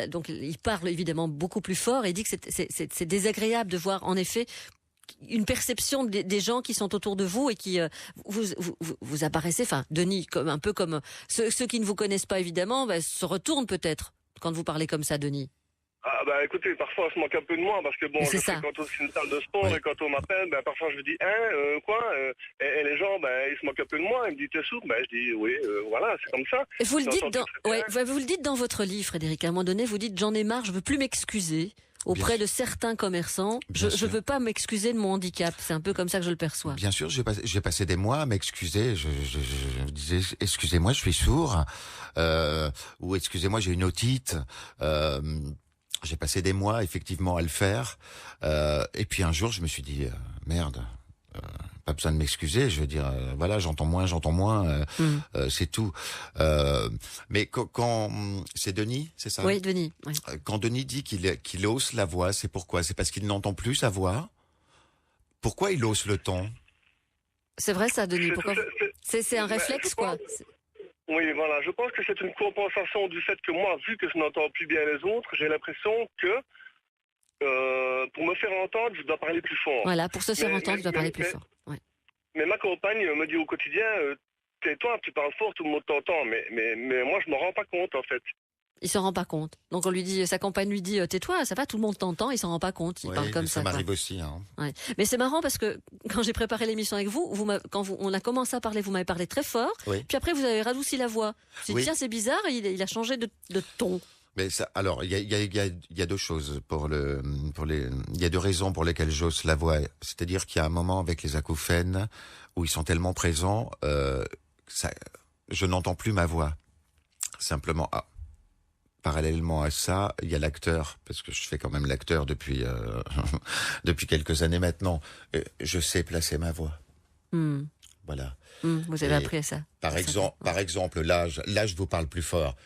Donc il parle évidemment beaucoup plus fort et il dit que c'est désagréable de voir en effet une perception des gens qui sont autour de vous et qui vous apparaissez, enfin Denis, un peu comme ceux qui ne vous connaissent pas évidemment, se retournent peut-être quand vous parlez comme ça, Denis. Écoutez, parfois on se moque un peu de moi parce que bon, je fréquente aussi une salle de sport et quand on m'appelle, parfois je me dis et les gens ils se moquent un peu de moi, ils me disent t'es souple, je dis oui, voilà, c'est comme ça. Et vous le dites dans votre livre, Frédéric, à un moment donné, vous dites j'en ai marre, je veux plus m'excuser auprès de certains commerçants, je veux pas m'excuser de mon handicap, c'est un peu comme ça que je le perçois. Bien sûr, j'ai passé des mois à m'excuser, je disais excusez-moi, je suis sourd, ou excusez-moi, j'ai une otite. J'ai passé des mois effectivement à le faire, et puis un jour je me suis dit merde, pas besoin de m'excuser, je veux dire voilà, j'entends moins, c'est tout. Mais quand c'est Denis, c'est ça? Oui, Denis. Oui. Quand Denis dit qu'il hausse la voix, c'est pourquoi? C'est parce qu'il n'entend plus sa voix? Pourquoi il hausse le ton? C'est vrai ça, Denis. Pourquoi? C'est un réflexe, quoi. Oui, voilà. Je pense que c'est une compensation du fait que moi, vu que je n'entends plus bien les autres, j'ai l'impression que pour me faire entendre, je dois parler plus fort. Voilà, pour se faire entendre, je dois parler plus fort. Ouais. Mais ma compagne me dit au quotidien, tais-toi, tu parles fort, tout le monde t'entend. Mais moi, je ne me rends pas compte, en fait. Il s'en rend pas compte. Donc on lui dit, sa compagne lui dit, tais-toi, ça va, tout le monde t'entend, il s'en rend pas compte, il parle comme ça. Ça m'arrive aussi. Ouais. Mais c'est marrant parce que quand j'ai préparé l'émission avec vous, on a commencé à parler, vous m'avez parlé très fort, puis après vous avez radouci la voix. Je me suis dit, tiens, c'est bizarre, il a changé de ton. Mais ça, alors, il y a deux choses il y a deux raisons pour lesquelles j'hausse la voix. C'est-à-dire qu'il y a un moment avec les acouphènes où ils sont tellement présents, je n'entends plus ma voix. Simplement, parallèlement à ça, il y a l'acteur, parce que je fais quand même l'acteur depuis quelques années maintenant. Je sais placer ma voix. Voilà. Vous avez appris à ça. Par exemple, là, je vous parle plus fort.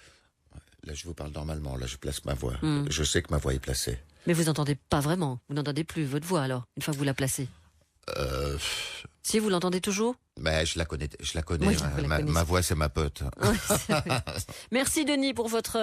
Là, je vous parle normalement. Là, je place ma voix. Je sais que ma voix est placée. Mais vous n'entendez pas vraiment. Vous n'entendez plus votre voix, alors, une fois que vous la placez. Si, vous l'entendez toujours? Je la connais. Oui, ma voix, c'est ma pote. Merci Denis pour votre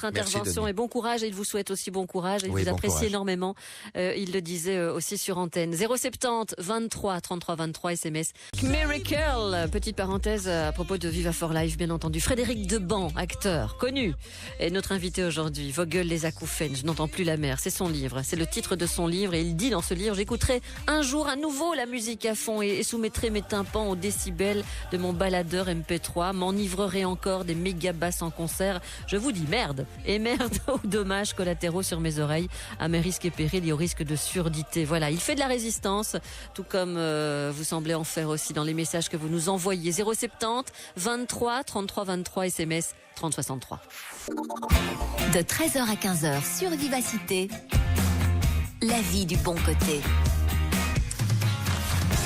intervention et bon courage. Et il vous souhaite aussi bon courage. Il vous apprécie énormément. Il le disait aussi sur antenne. 070 23 33 23 SMS. Miracle. Petite parenthèse à propos de Viva for Life, bien entendu. Frédéric Deban, acteur connu, est notre invité aujourd'hui. Vogel les acouphènes. Je n'entends plus la mer. C'est son livre. C'est le titre de son livre. Et il dit dans ce livre, j'écouterai un jour à nouveau la musique à fond et soumettrai mes tympans au décibel de mon baladeur MP3, m'enivrerai encore des méga basses en concert. Je vous dis merde et merde aux dommages collatéraux sur mes oreilles, à mes risques et périls et au risque de surdité. Voilà, il fait de la résistance, tout comme vous semblez en faire aussi dans les messages que vous nous envoyez. 070 23 33 23 SMS 3063. De 13h à 15h sur Vivacité, la vie du bon côté.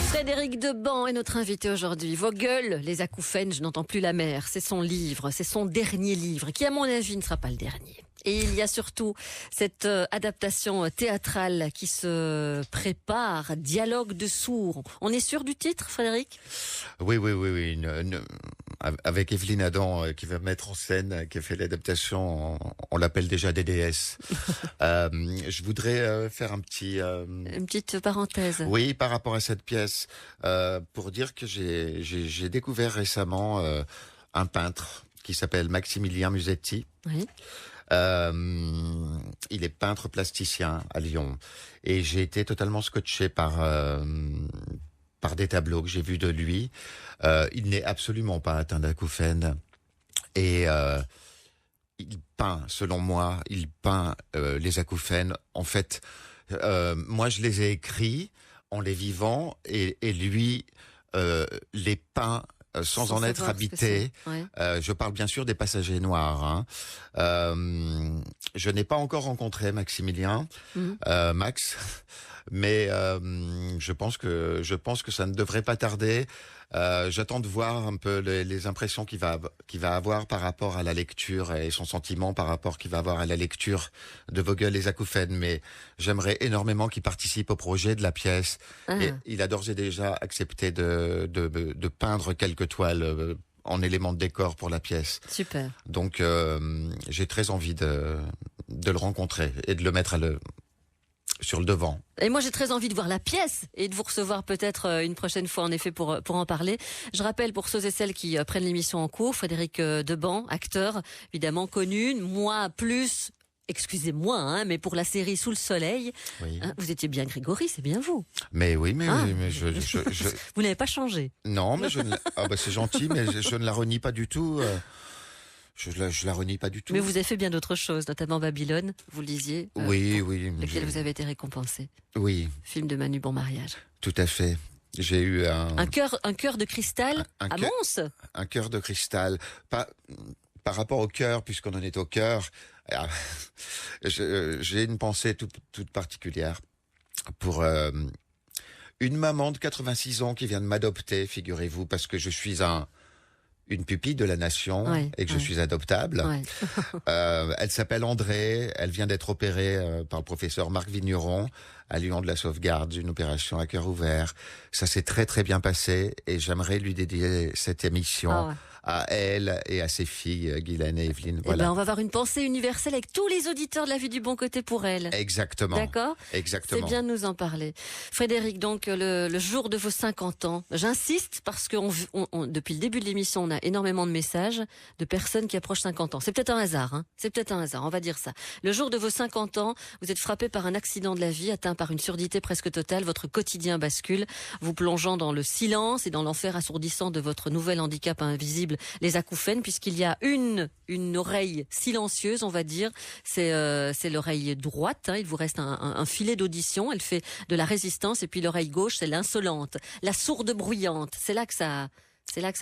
Frédéric Deban est notre invité aujourd'hui. Vos gueules, les acouphènes, je n'entends plus la mer. C'est son livre, c'est son dernier livre, qui à mon avis ne sera pas le dernier. Et il y a surtout cette adaptation théâtrale qui se prépare, Dialogue de sourds. On est sûr du titre, Frédéric ? Oui. Avec Evelyne Adam qui va mettre en scène, qui a fait l'adaptation, on l'appelle déjà DDS. Je voudrais faire un petit... Une petite parenthèse. Oui, par rapport à cette pièce, pour dire que j'ai découvert récemment un peintre qui s'appelle Maximilien Musetti. Oui. Il est peintre plasticien à Lyon et j'ai été totalement scotché par des tableaux que j'ai vus de lui. Il n'est absolument pas atteint d'acouphènes et il peint, selon moi, les acouphènes. En fait, moi je les ai écrits en les vivant et lui les peint sans en être habité. Ouais. Je parle bien sûr des passagers noirs. Hein. Je n'ai pas encore rencontré Maximilien, Max, mais je pense que ça ne devrait pas tarder. J'attends de voir un peu les impressions qu'il va avoir par rapport à la lecture et son sentiment par rapport qu'il va avoir à la lecture de Vos gueules, les acouphènes. Mais j'aimerais énormément qu'il participe au projet de la pièce. Et il a d'ores et déjà accepté de peindre quelques toiles en éléments de décor pour la pièce. Super. Donc j'ai très envie de le rencontrer et de le mettre sur le devant. Et moi, j'ai très envie de voir la pièce et de vous recevoir peut-être une prochaine fois, en effet, pour en parler. Je rappelle, pour ceux et celles qui prennent l'émission en cours, Frédéric Deban, acteur, évidemment connu, moi plus... Excusez-moi, hein, mais pour la série Sous le soleil, Oui. Vous étiez bien Grégory, c'est bien vous. Mais oui, mais je... Vous n'avez pas changé. Non, mais c'est gentil, mais je ne la renie pas du tout. Je la renie pas du tout. Mais vous avez fait bien d'autres choses, notamment Babylone, vous le disiez. Oui. Lequel vous avez été récompensé. Oui. Film de Manu Bon Mariage. Tout à fait. J'ai eu un cœur de cristal à Mons. Un cœur de cristal. Par rapport au cœur, puisqu'on en est au cœur, j'ai une pensée toute particulière pour une maman de 86 ans qui vient de m'adopter, figurez-vous, parce que je suis une pupille de la nation et que je suis adoptable. Ouais. Elle s'appelle André, elle vient d'être opérée par le professeur Marc Vigneron à Lyon de la Sauvegarde, une opération à cœur ouvert. Ça s'est très très bien passé et j'aimerais lui dédier cette émission à elle et à ses filles, Guylaine et Evelyne. Voilà. Eh ben, on va avoir une pensée universelle avec tous les auditeurs de la vie du bon côté pour elle. Exactement. D'accord ? Exactement. C'est bien de nous en parler. Frédéric, donc, le jour de vos 50 ans, j'insiste parce que depuis le début de l'émission, on a énormément de messages de personnes qui approchent 50 ans. C'est peut-être un hasard, hein. C'est peut-être un hasard, on va dire ça. Le jour de vos 50 ans, vous êtes frappé par un accident de la vie, atteint par une surdité presque totale, votre quotidien bascule, vous plongeant dans le silence et dans l'enfer assourdissant de votre nouvel handicap invisible, les acouphènes, puisqu'il y a une oreille silencieuse, on va dire, c'est l'oreille droite, hein. Il vous reste un filet d'audition, elle fait de la résistance, et puis l'oreille gauche, c'est l'insolente, la sourde bruyante, c'est là que ça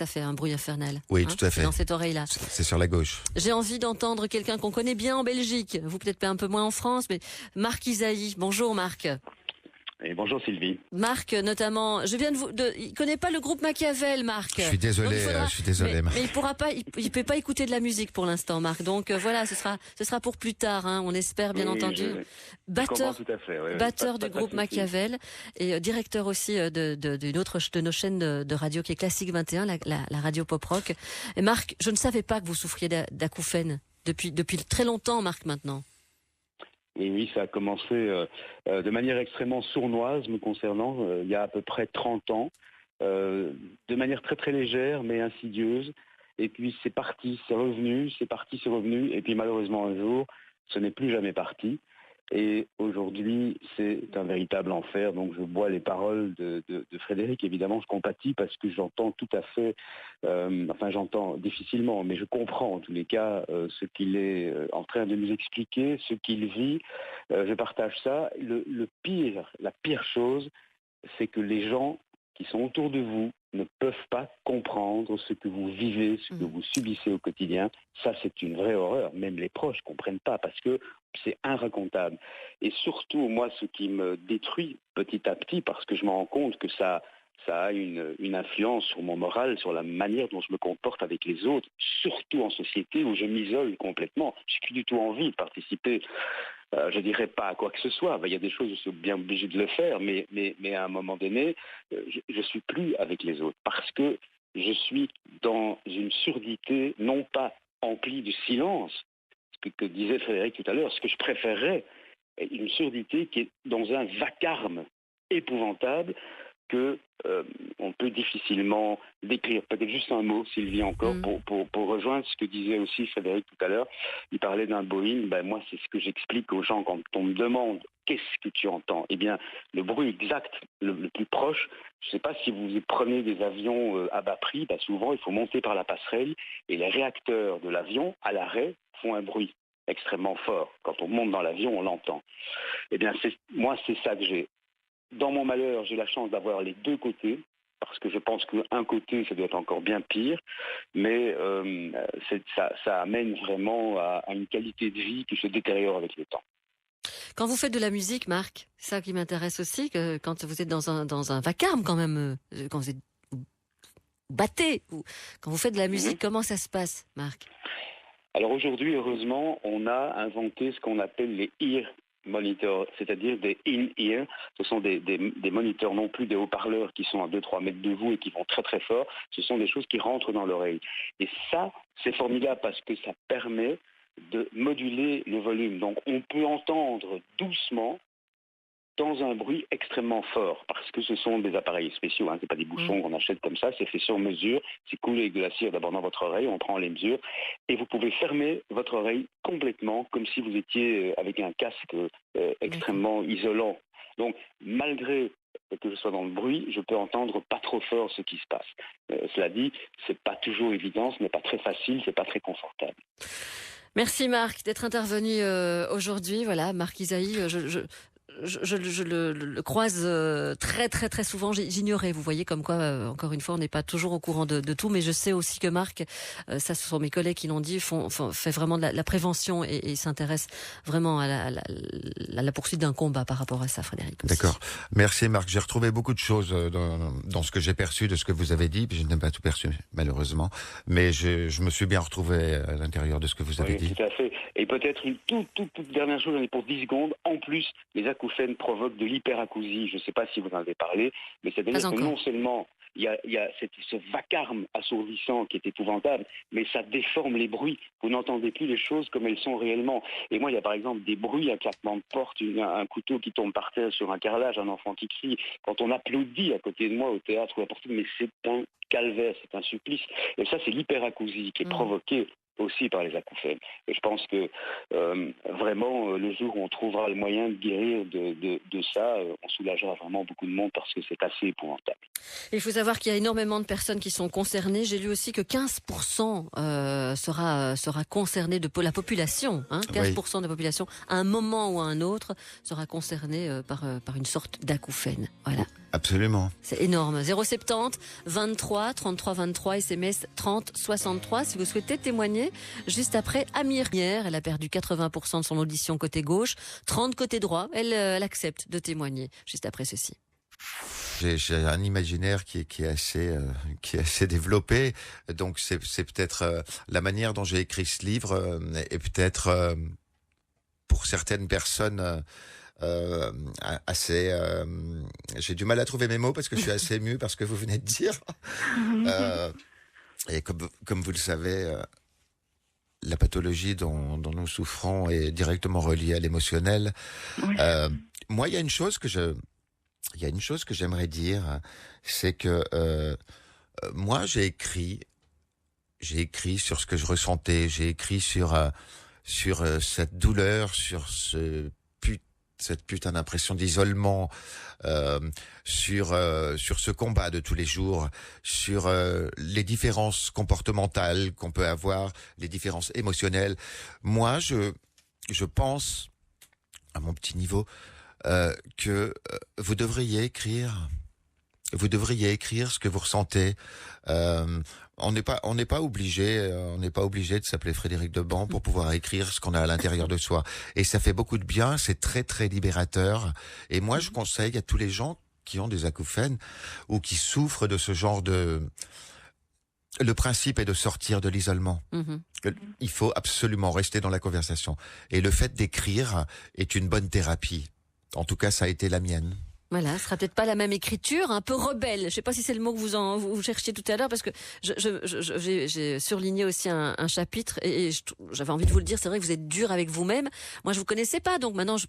fait un bruit infernal. Oui, hein, tout à fait. c'est dans cette oreille-là. C'est sur la gauche. J'ai envie d'entendre quelqu'un qu'on connaît bien en Belgique, vous peut-être pas un peu moins en France, mais Marc Isaïe. Bonjour Marc. Et bonjour Sylvie. Marc, notamment, je viens il connaît pas le groupe Machiavel, Marc. Je suis désolé, mais il peut pas écouter de la musique pour l'instant, Marc. Donc voilà, ce sera pour plus tard, hein, on espère bien entendu. Batteur du groupe Machiavel et directeur aussi d'une autre de nos chaînes de radio qui est Classique 21, la radio pop rock. Et Marc, je ne savais pas que vous souffriez d'acouphènes depuis très longtemps, Marc, maintenant. Et oui, ça a commencé de manière extrêmement sournoise me concernant, il y a à peu près 30 ans, de manière très très légère mais insidieuse. Et puis c'est parti, c'est revenu, et puis malheureusement un jour, ce n'est plus jamais parti. Et aujourd'hui, c'est un véritable enfer. Donc, je bois les paroles de Frédéric. Évidemment, je compatis parce que j'entends tout à fait, j'entends difficilement, mais je comprends en tous les cas ce qu'il est en train de nous expliquer, ce qu'il vit. Je partage ça. La pire chose, c'est que les gens qui sont autour de vous ne peuvent pas comprendre ce que vous vivez, ce que vous subissez au quotidien. Ça, c'est une vraie horreur. Même les proches ne comprennent pas parce que c'est inracontable. Et surtout, moi, ce qui me détruit petit à petit, parce que je me rends compte que ça a une influence sur mon moral, sur la manière dont je me comporte avec les autres, surtout en société où je m'isole complètement. Je n'ai plus du tout envie de participer. Je dirais pas à quoi que ce soit. Il y a des choses où je suis bien obligé de le faire, mais à un moment donné, je suis plus avec les autres parce que je suis dans une surdité, non pas emplie de silence, ce que disait Frédéric tout à l'heure. Ce que je préférerais, une surdité qui est dans un vacarme épouvantable que on peut difficilement décrire. Peut-être juste un mot, Sylvie, encore, pour rejoindre ce que disait aussi Frédéric tout à l'heure. Il parlait d'un Boeing. Moi, c'est ce que j'explique aux gens quand on me demande « qu'est-ce que tu entends ?» Eh bien, le bruit exact, le plus proche, je ne sais pas si vous prenez des avions à bas prix, souvent, il faut monter par la passerelle et les réacteurs de l'avion, à l'arrêt, font un bruit extrêmement fort. Quand on monte dans l'avion, on l'entend. Eh bien, moi, c'est ça que j'ai. Dans mon malheur, j'ai la chance d'avoir les deux côtés, parce que je pense qu'un côté, ça doit être encore bien pire, mais ça amène vraiment à une qualité de vie qui se détériore avec le temps. Quand vous faites de la musique, Marc, c'est ça qui m'intéresse aussi, que quand vous êtes dans un vacarme quand même, quand vous battez, quand vous faites de la musique, comment ça se passe, Marc ? Alors aujourd'hui, heureusement, on a inventé ce qu'on appelle les ear monitors, c'est-à-dire des in-ear. Ce sont des moniteurs, non plus des haut-parleurs qui sont à 2-3 mètres de vous et qui vont très très fort. Ce sont des choses qui rentrent dans l'oreille. Et ça, c'est formidable parce que ça permet de moduler le volume. Donc on peut entendre doucement dans un bruit extrêmement fort, parce que ce sont des appareils spéciaux, c'est pas des bouchons qu'on achète comme ça, c'est fait sur mesure, c'est coulé avec de la cire d'abord dans votre oreille, on prend les mesures, et vous pouvez fermer votre oreille complètement, comme si vous étiez avec un casque extrêmement isolant. Donc, malgré que je sois dans le bruit, je peux entendre pas trop fort ce qui se passe. Cela dit, c'est pas toujours évident, ce n'est pas très facile, c'est pas très confortable. Merci Marc d'être intervenu aujourd'hui. Voilà, Marc Isaïe, je le croise très très très souvent. J'ignorais, vous voyez, comme quoi encore une fois on n'est pas toujours au courant de tout, mais je sais aussi que Marc, ça ce sont mes collègues qui l'ont dit, fait vraiment de la prévention et s'intéresse vraiment à la poursuite d'un combat par rapport à ça, Frédéric aussi. D'accord, merci Marc. J'ai retrouvé beaucoup de choses dans ce que j'ai perçu de ce que vous avez dit, puis je n'ai pas tout perçu malheureusement, mais je me suis bien retrouvé à l'intérieur de ce que vous avez dit. Tout à fait. Et peut-être une toute dernière chose, j'en ai pour 10 secondes. En plus, les acouphènes provoquent de l'hyperacousie. Je ne sais pas si vous en avez parlé, mais c'est-à-dire que non seulement il y a ce vacarme assourdissant qui est épouvantable, mais ça déforme les bruits. Vous n'entendez plus les choses comme elles sont réellement. Et moi, il y a par exemple des bruits, un claquement de porte, un couteau qui tombe par terre sur un carrelage, un enfant qui crie. Quand on applaudit à côté de moi au théâtre ou n'importe où, mais c'est un calvaire, c'est un supplice. Et ça, c'est l'hyperacousie qui est provoquée aussi par les acouphènes. Et je pense que vraiment, le jour où on trouvera le moyen de guérir de ça, on soulagera vraiment beaucoup de monde parce que c'est assez épouvantable. Il faut savoir qu'il y a énormément de personnes qui sont concernées. J'ai lu aussi que 15% sera concerné de la population. 15% de la population, à un moment ou à un autre, sera concernée par une sorte d'acouphène. Voilà. Absolument. C'est énorme. 070 23 33 23 SMS 30 63 si vous souhaitez témoigner. Juste après, Amir hier, elle a perdu 80% de son audition côté gauche, 30 côté droit. Elle accepte de témoigner juste après ceci. J'ai un imaginaire qui est assez développé, donc c'est peut-être la manière dont j'ai écrit ce livre et peut-être pour certaines personnes assez j'ai du mal à trouver mes mots parce que je suis assez ému par ce que vous venez de dire et comme vous le savez, la pathologie dont nous souffrons est directement reliée à l'émotionnel. Oui. Moi, il y a une chose que j'aimerais dire, c'est que moi j'ai écrit sur ce que je ressentais, j'ai écrit sur cette douleur, sur ce cette putain d'impression d'isolement, sur ce combat de tous les jours, sur les différences comportementales qu'on peut avoir, les différences émotionnelles. Moi, je pense, à mon petit niveau, que vous devriez écrire ce que vous ressentez. On n'est pas obligé de s'appeler Frédéric Deban pour pouvoir écrire ce qu'on a à l'intérieur de soi. Et ça fait beaucoup de bien, c'est très très libérateur. Et moi, je conseille à tous les gens qui ont des acouphènes ou qui souffrent de ce genre de... Le principe est de sortir de l'isolement. Il faut absolument rester dans la conversation. Et le fait d'écrire est une bonne thérapie. En tout cas, ça a été la mienne. Voilà, ce sera peut-être pas la même écriture, un peu rebelle. Je sais pas si c'est le mot que vous cherchiez tout à l'heure, parce que j'ai surligné aussi un chapitre et j'avais envie de vous le dire. C'est vrai que vous êtes dur avec vous-même. Moi, je vous connaissais pas, donc maintenant, je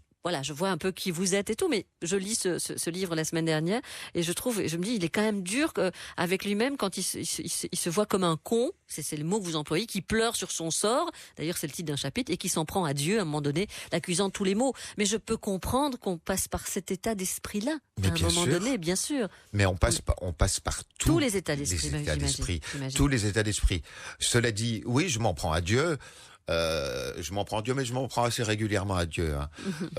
vois un peu qui vous êtes et tout, mais je lis ce livre la semaine dernière et je me dis, il est quand même dur avec lui-même quand il se voit comme un con. C'est le mot que vous employez, qui pleure sur son sort. D'ailleurs, c'est le titre d'un chapitre, et qui s'en prend à Dieu à un moment donné, l'accusant de tous les maux. Mais je peux comprendre qu'on passe par cet état d'esprit-là. Mais à un moment donné, bien sûr. Mais on passe par tous les états d'esprit. Tous les états d'esprit. Cela dit, oui, je m'en prends à Dieu. Je m'en prends à Dieu, mais je m'en prends assez régulièrement à Dieu.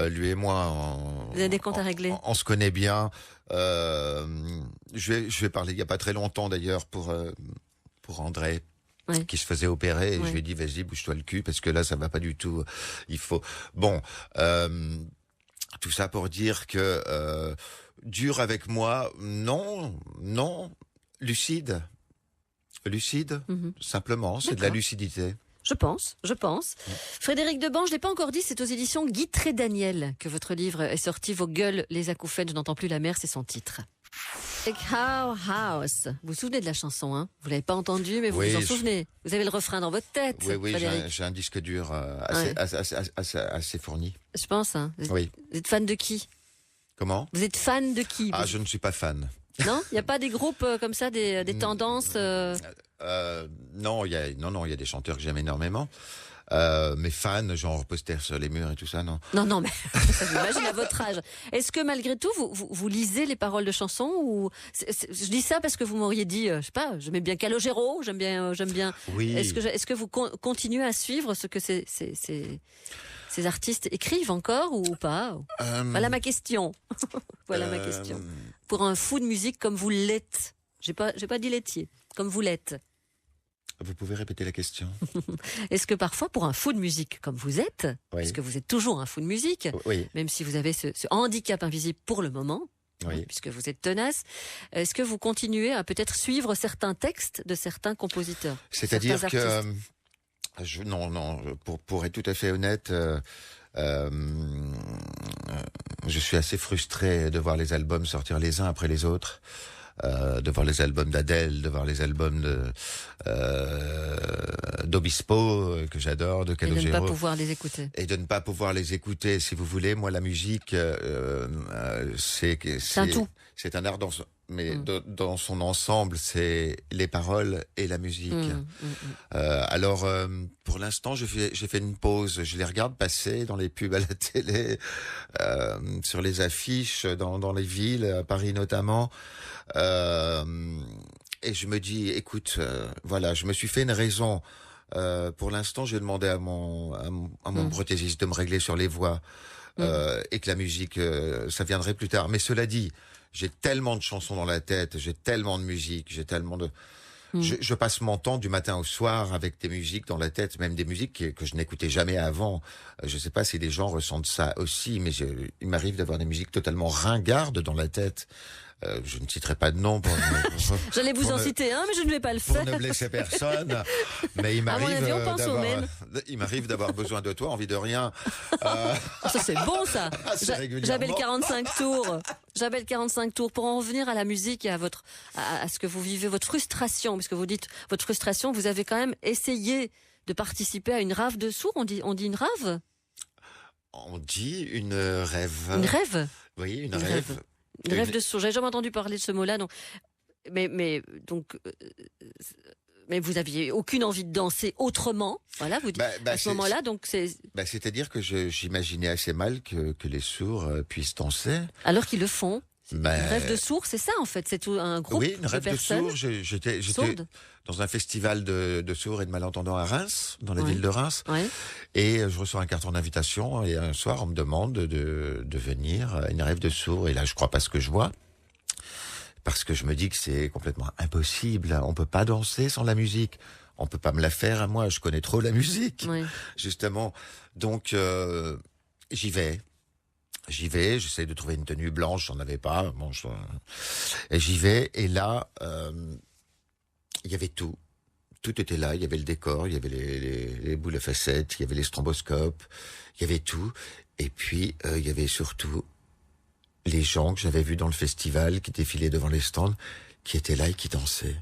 Lui et moi, vous avez des comptes à régler. On se connaît bien. Je vais parler il y a pas très longtemps d'ailleurs pour André. Oui. Qui se faisait opérer, et je lui ai dit, vas-y, bouge-toi le cul, parce que là, ça va pas du tout. Il faut... Bon, tout ça pour dire que dur avec moi, non, lucide, simplement, c'est de la lucidité. Je pense. Frédéric Deban, je l'ai pas encore dit, c'est aux éditions Guy Trédaniel que votre livre est sorti. Vos gueules, les acouphènes, je n'entends plus la mer, c'est son titre. How House. Vous vous souvenez de la chanson, hein? Vous l'avez pas entendue, mais vous vous en souvenez. Vous avez le refrain dans votre tête. Oui, j'ai un disque dur assez fourni. Je pense, hein. Vous êtes fan de qui? Comment? Vous êtes fan de qui? Je ne suis pas fan. Non? Il n'y a pas des groupes comme ça, des tendances Non, il y a des chanteurs que j'aime énormément. Mais fans, genre poster sur les murs et tout ça, non. Non, mais ça j'imagine à votre âge. Est-ce que malgré tout, vous lisez les paroles de chansons ou je dis ça parce que vous m'auriez dit, je sais pas, j'aimais bien Calogero, j'aime bien. Oui. Est-ce que vous continuez à suivre ce que ces artistes écrivent encore ou pas? Voilà ma question. Ma question. Pour un fou de musique comme vous l'êtes, j'ai pas dit laitier, comme vous l'êtes. Vous pouvez répéter la question? Est-ce que parfois, pour un fou de musique comme vous êtes, parce que vous êtes toujours un fou de musique, même si vous avez ce handicap invisible pour le moment, puisque vous êtes tenace, est-ce que vous continuez à peut-être suivre certains textes de certains compositeurs? C'est-à-dire que... pour être tout à fait honnête... je suis assez frustré de voir les albums sortir les uns après les autres. De voir les albums d'Adèle, de voir les albums d'Obispo, que j'adore, de Calogero. Et de ne pas pouvoir les écouter. Et de ne pas pouvoir les écouter, si vous voulez. Moi, la musique, c'est un tout. C'est un art dans son ensemble, c'est les paroles et la musique. Alors, pour l'instant, j'ai fait une pause. Je les regarde passer dans les pubs à la télé, sur les affiches, dans les villes, à Paris notamment. Et je me dis, écoute, voilà, je me suis fait une raison. Pour l'instant, j'ai demandé à mon prothésiste de me régler sur les voix, et que la musique, ça viendrait plus tard. Mais cela dit, j'ai tellement de chansons dans la tête, j'ai tellement de musique, j'ai tellement de... Je passe mon temps du matin au soir avec des musiques dans la tête, même des musiques que je n'écoutais jamais avant. Je sais pas si les gens ressentent ça aussi, mais il m'arrive d'avoir des musiques totalement ringardes dans la tête. Je ne citerai pas de nom. J'allais vous en citer un, mais je ne vais pas le faire. Pour ne blesser personne. Mais il m'arrive d'avoir besoin de toi, envie de rien. Ça, c'est bon, ça. J'avais le 45 tours. J'avais le 45 tours. Pour en revenir à la musique et à ce que vous vivez, votre frustration, parce que vous dites votre frustration, vous avez quand même essayé de participer à une rave de sourds. On dit une rave? On dit une rêve. Une rêve? Oui, une rêve. Une rêve de sourds. J'avais jamais entendu parler de ce mot-là, donc. Mais Mais vous aviez aucune envie de danser autrement, voilà, vous dites à ce moment-là, donc c'est... c'est-à-dire que j'imaginais assez mal que les sourds puissent danser. Alors qu'ils le font. Une rêve de sourds, c'est ça en fait, c'est tout un groupe oui, une rêve de personnes. de sourds. J'étais sourdes. dans un festival de sourds et de malentendants à Reims, dans la ville de Reims, et je reçois un carton d'invitation et un soir on me demande de venir à une rêve de sourds et là je crois pas ce que je vois. Parce que je me dis que c'est complètement impossible. On peut pas danser sans la musique. On peut pas me la faire à moi. Je connais trop la musique, justement. Donc j'y vais. J'essaie de trouver une tenue blanche. J'en avais pas. Bon, et j'y vais. Et là, il y avait tout. Tout était là. Il y avait le décor. Il y avait les boules à facettes. Il y avait les stromboscopes. Il y avait tout. Et puis il y avait surtout les gens que j'avais vus dans le festival, qui défilaient devant les stands, qui étaient là et qui dansaient.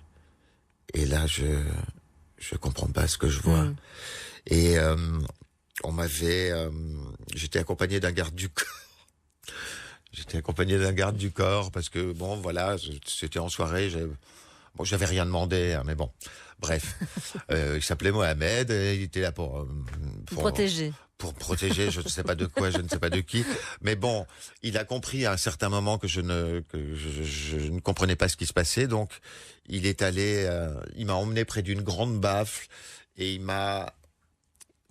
Et là, je comprends pas ce que je vois. Et j'étais accompagné d'un garde du corps. Parce que bon, voilà, c'était en soirée. J'avais rien demandé, hein, mais bon, bref. Il s'appelait Mohamed, et il était là pour protéger. Pour protéger, je ne sais pas de quoi, je ne sais pas de qui. Mais bon, il a compris à un certain moment que je ne comprenais pas ce qui se passait. Donc, il est allé, il m'a emmené près d'une grande baffle et il m'a...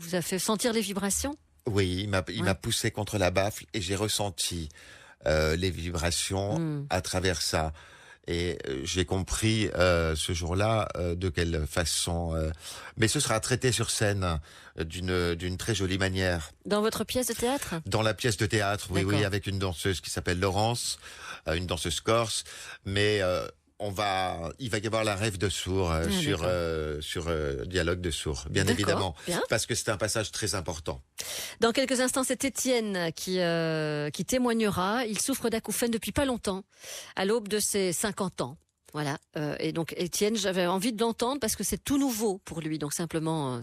Vous a fait sentir les vibrations? Oui, il m'a poussé contre la baffle et j'ai ressenti les vibrations à travers ça. Et j'ai compris ce jour-là de quelle façon... mais ce sera traité sur scène d'une très jolie manière. Dans votre pièce de théâtre? Dans la pièce de théâtre, oui, avec une danseuse qui s'appelle Laurence, une danseuse corse. Mais il va y avoir la rêve de sourds sur Dialogue de sourds, bien évidemment. Parce que c'est un passage très important. Dans quelques instants, c'est Étienne qui témoignera. Il souffre d'acouphènes depuis pas longtemps, à l'aube de ses 50 ans. Voilà. Et donc, Étienne, j'avais envie de l'entendre parce que c'est tout nouveau pour lui. Donc, simplement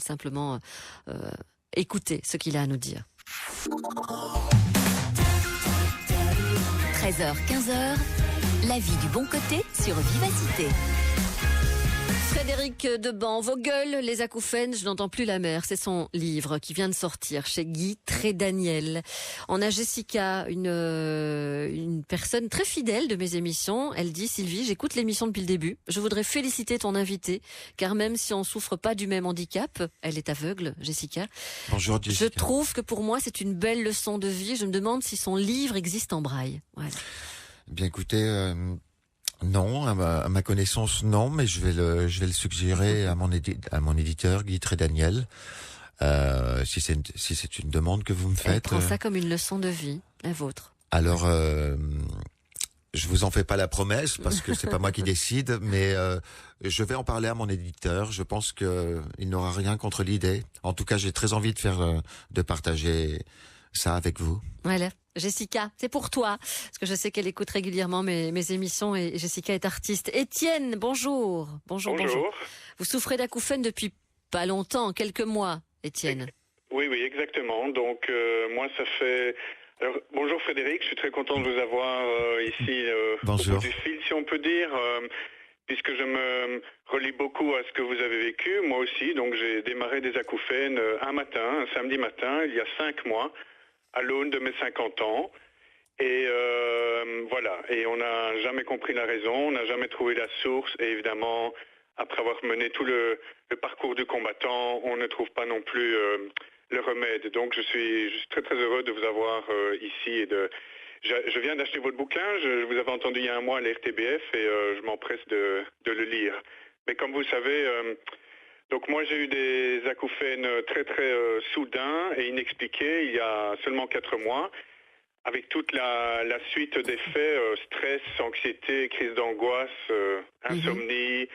écoutez ce qu'il a à nous dire. 13h, 15h, la vie du bon côté sur Vivacité. Frédéric Deban, vos gueules, les acouphènes, je n'entends plus la mer. C'est son livre qui vient de sortir chez Guy Trédaniel. On a Jessica, une personne très fidèle de mes émissions. Elle dit: Sylvie, j'écoute l'émission depuis le début. Je voudrais féliciter ton invité, car même si on souffre pas du même handicap, elle est aveugle, Jessica. Bonjour, Jessica. Je trouve que pour moi, c'est une belle leçon de vie. Je me demande si son livre existe en braille. Voilà. Bien écoutez, non, à ma connaissance, non, mais je vais le suggérer à mon éditeur, Guy Trédaniel, si c'est une demande que vous me faites. Elle prend ça comme une leçon de vie, la vôtre. Alors, je vous en fais pas la promesse, parce que c'est pas moi qui décide, mais je vais en parler à mon éditeur. Je pense qu'il n'aura rien contre l'idée. En tout cas, j'ai très envie de partager ça avec vous. Voilà. Jessica, c'est pour toi, parce que je sais qu'elle écoute régulièrement mes émissions et Jessica est artiste. Étienne, bonjour. Bonjour. Vous souffrez d'acouphènes depuis pas longtemps, quelques mois, Étienne. Oui, exactement. Donc, moi, ça fait... Alors, bonjour Frédéric, je suis très content de vous avoir ici bonjour. Au bout du fil, si on peut dire, puisque je me relie beaucoup à ce que vous avez vécu, moi aussi. Donc, j'ai démarré des acouphènes un samedi matin, il y a 5 mois, à l'aune de mes 50 ans. Et voilà, et on n'a jamais compris la raison, on n'a jamais trouvé la source. Et évidemment, après avoir mené tout le parcours du combattant, on ne trouve pas non plus le remède. Donc je suis très très heureux de vous avoir ici. Je viens d'acheter votre bouquin, je vous avais entendu il y a un mois à la RTBF et je m'empresse de le lire. Mais comme vous le savez... Donc moi j'ai eu des acouphènes très très soudains et inexpliqués il y a seulement 4 mois, avec toute la suite d'effets, stress, anxiété, crise d'angoisse, insomnie,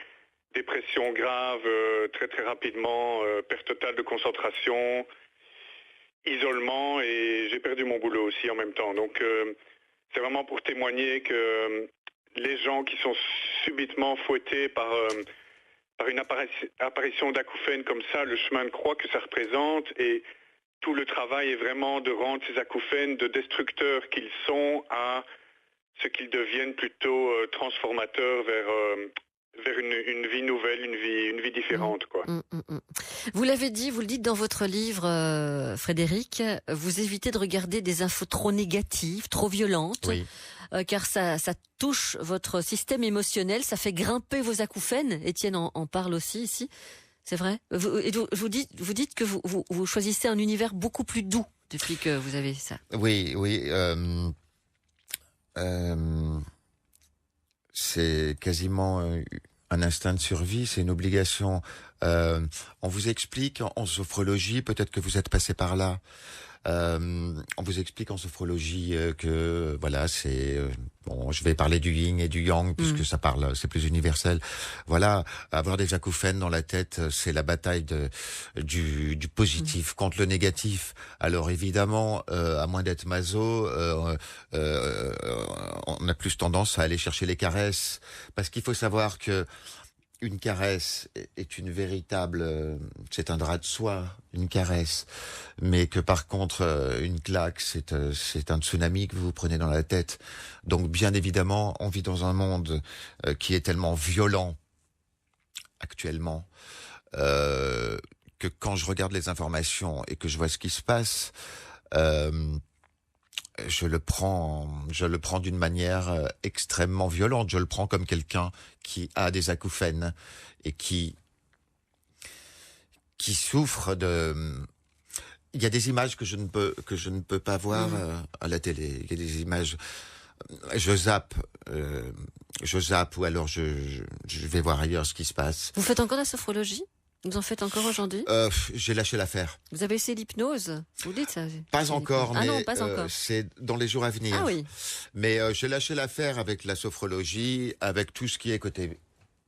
dépression grave très très rapidement, perte totale de concentration, isolement, et j'ai perdu mon boulot aussi en même temps. Donc c'est vraiment pour témoigner que les gens qui sont subitement fouettés par une apparition d'acouphènes comme ça, le chemin de croix que ça représente, et tout le travail est vraiment de rendre ces acouphènes de destructeurs qu'ils sont à ce qu'ils deviennent plutôt transformateurs vers vers une vie nouvelle, une vie différente, quoi. Vous l'avez dit, vous le dites dans votre livre, Frédéric, vous évitez de regarder des infos trop négatives, trop violentes, Oui. Car ça touche votre système émotionnel, ça fait grimper vos acouphènes. Étienne en parle aussi ici, c'est vrai. Vous dites que vous choisissez un univers beaucoup plus doux depuis que vous avez ça. Oui. C'est quasiment un instinct de survie, c'est une obligation. On vous explique en sophrologie, peut-être que vous êtes passé par là. On vous explique en sophrologie que voilà, c'est bon, je vais parler du yin et du yang puisque ça parle, c'est plus universel. Voilà, avoir des acouphènes dans la tête, c'est la bataille du positif contre le négatif. Alors évidemment, à moins d'être maso, on a plus tendance à aller chercher les caresses parce qu'il faut savoir que une caresse est une véritable, c'est un drap de soie, une caresse, mais que par contre une claque, c'est un tsunami que vous prenez dans la tête. Donc bien évidemment, on vit dans un monde qui est tellement violent actuellement que quand je regarde les informations et que je vois ce qui se passe, je le prends d'une manière extrêmement violente. Je le prends comme quelqu'un qui a des acouphènes et qui souffre de. Il y a des images que je ne peux pas voir à la télé. Il y a des images. Je zappe ou alors je vais voir ailleurs ce qui se passe. Vous faites encore la sophrologie ? Vous en faites encore aujourd'hui ? J'ai lâché l'affaire. Vous avez essayé l'hypnose ? Vous dites ça ? Pas encore, mais non, pas encore. c'est dans les jours à venir. Ah oui. Mais j'ai lâché l'affaire avec la sophrologie, avec tout ce qui est côté,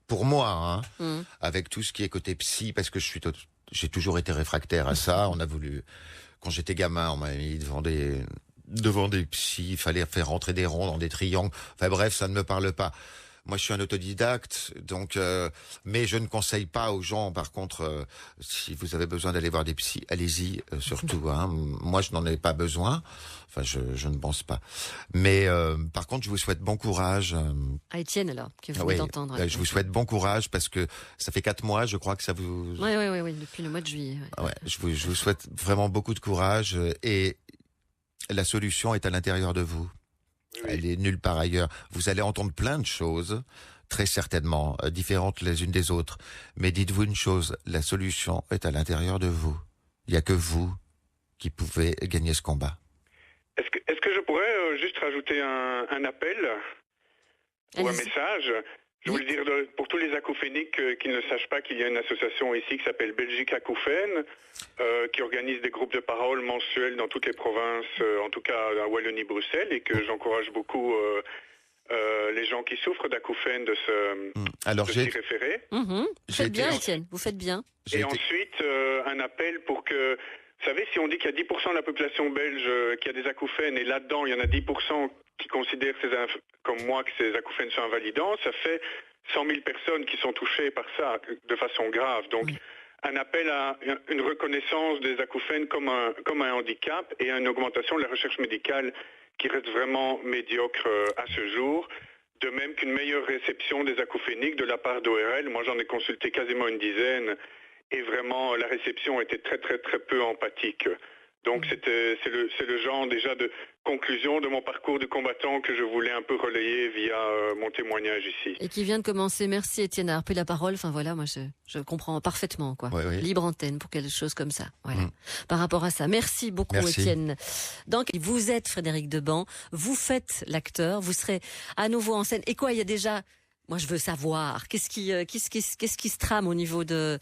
pour moi, avec tout ce qui est côté psy, parce que j'ai toujours été réfractaire à ça. On a voulu, quand j'étais gamin, on m'a mis devant des psys, il fallait faire rentrer des ronds dans des triangles. Enfin bref, ça ne me parle pas. Moi, je suis un autodidacte, donc, mais je ne conseille pas aux gens. Par contre, si vous avez besoin d'aller voir des psys, allez-y, surtout. Moi, je n'en ai pas besoin. Enfin, je ne pense pas. Mais par contre, je vous souhaite bon courage. À Étienne, alors, que vous venez d'entendre. Je vous souhaite bon courage parce que ça fait 4 mois, je crois que ça vous. Oui, depuis le mois de juillet. Ouais, je vous souhaite vraiment beaucoup de courage et la solution est à l'intérieur de vous. Elle est nulle part ailleurs. Vous allez entendre plein de choses, très certainement, différentes les unes des autres. Mais dites-vous une chose, la solution est à l'intérieur de vous. Il n'y a que vous qui pouvez gagner ce combat. Est-ce que je pourrais juste rajouter un appel ou un message ? Je voulais dire pour tous les acouphéniques qui ne sachent pas qu'il y a une association ici qui s'appelle Belgique Acouphènes, qui organise des groupes de parole mensuels dans toutes les provinces, en tout cas à Wallonie-Bruxelles, et que j'encourage beaucoup les gens qui souffrent d'acouphènes de s'y référer. Vous faites bien, Étienne, vous faites bien. Et ensuite, un appel pour que... Vous savez, si on dit qu'il y a 10% de la population belge qui a des acouphènes, et là-dedans, il y en a 10% qui considèrent comme moi que ces acouphènes sont invalidants, ça fait 100 000 personnes qui sont touchées par ça de façon grave. Donc, un appel à une reconnaissance des acouphènes comme un handicap et à une augmentation de la recherche médicale qui reste vraiment médiocre à ce jour. De même qu'une meilleure réception des acouphéniques de la part d'ORL. Moi, j'en ai consulté quasiment une dizaine. Et vraiment, la réception était très, très, très peu empathique. Donc, c'est le genre déjà de conclusion de mon parcours de combattant que je voulais un peu relayer via mon témoignage ici. Et qui vient de commencer. Merci Étienne d'avoir pris la parole. Enfin voilà, moi je comprends parfaitement quoi. Oui. Libre antenne pour quelque chose comme ça. Voilà. Par rapport à ça, merci beaucoup Étienne. Donc vous êtes Frédéric Deban, vous faites l'acteur, vous serez à nouveau en scène. Et quoi, il y a déjà... Moi, je veux savoir, qu'est-ce qui se trame au niveau de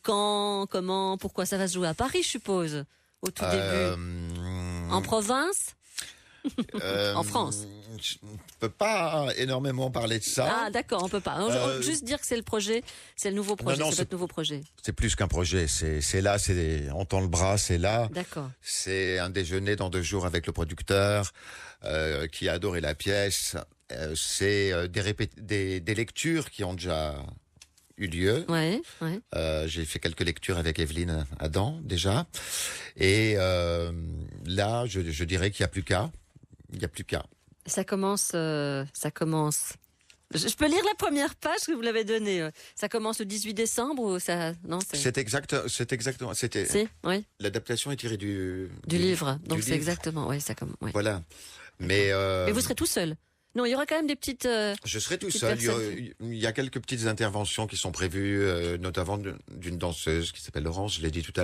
quand, comment, pourquoi ça va se jouer à Paris, je suppose, au tout début. En province en France. Je ne peux pas énormément parler de ça. Ah, d'accord, on peut pas. Juste dire que c'est le projet, c'est le nouveau projet, c'est votre nouveau projet. C'est plus qu'un projet, c'est là, on tend le bras, c'est là. D'accord. C'est un déjeuner dans 2 jours avec le producteur qui a adoré la pièce. C'est des lectures qui ont déjà eu lieu. Ouais. J'ai fait quelques lectures avec Evelyne Adam déjà. Et là, je dirais qu'il n'y a plus qu'à. Il n'y a plus qu'à. Ça commence Je peux lire la première page que vous l'avez donnée. Ça commence le 18 décembre ou ça... Non, c'est exactement. Oui. L'adaptation est tirée du livre. Donc du c'est livre. exactement. Oui, ça comme. Oui. Voilà. Mais vous serez tout seul. Non, il y aura quand même des petites. Je serai tout seul. Il y a quelques petites interventions qui sont prévues, notamment d'une danseuse qui s'appelle Laurence. Je l'ai dit tout à l'heure.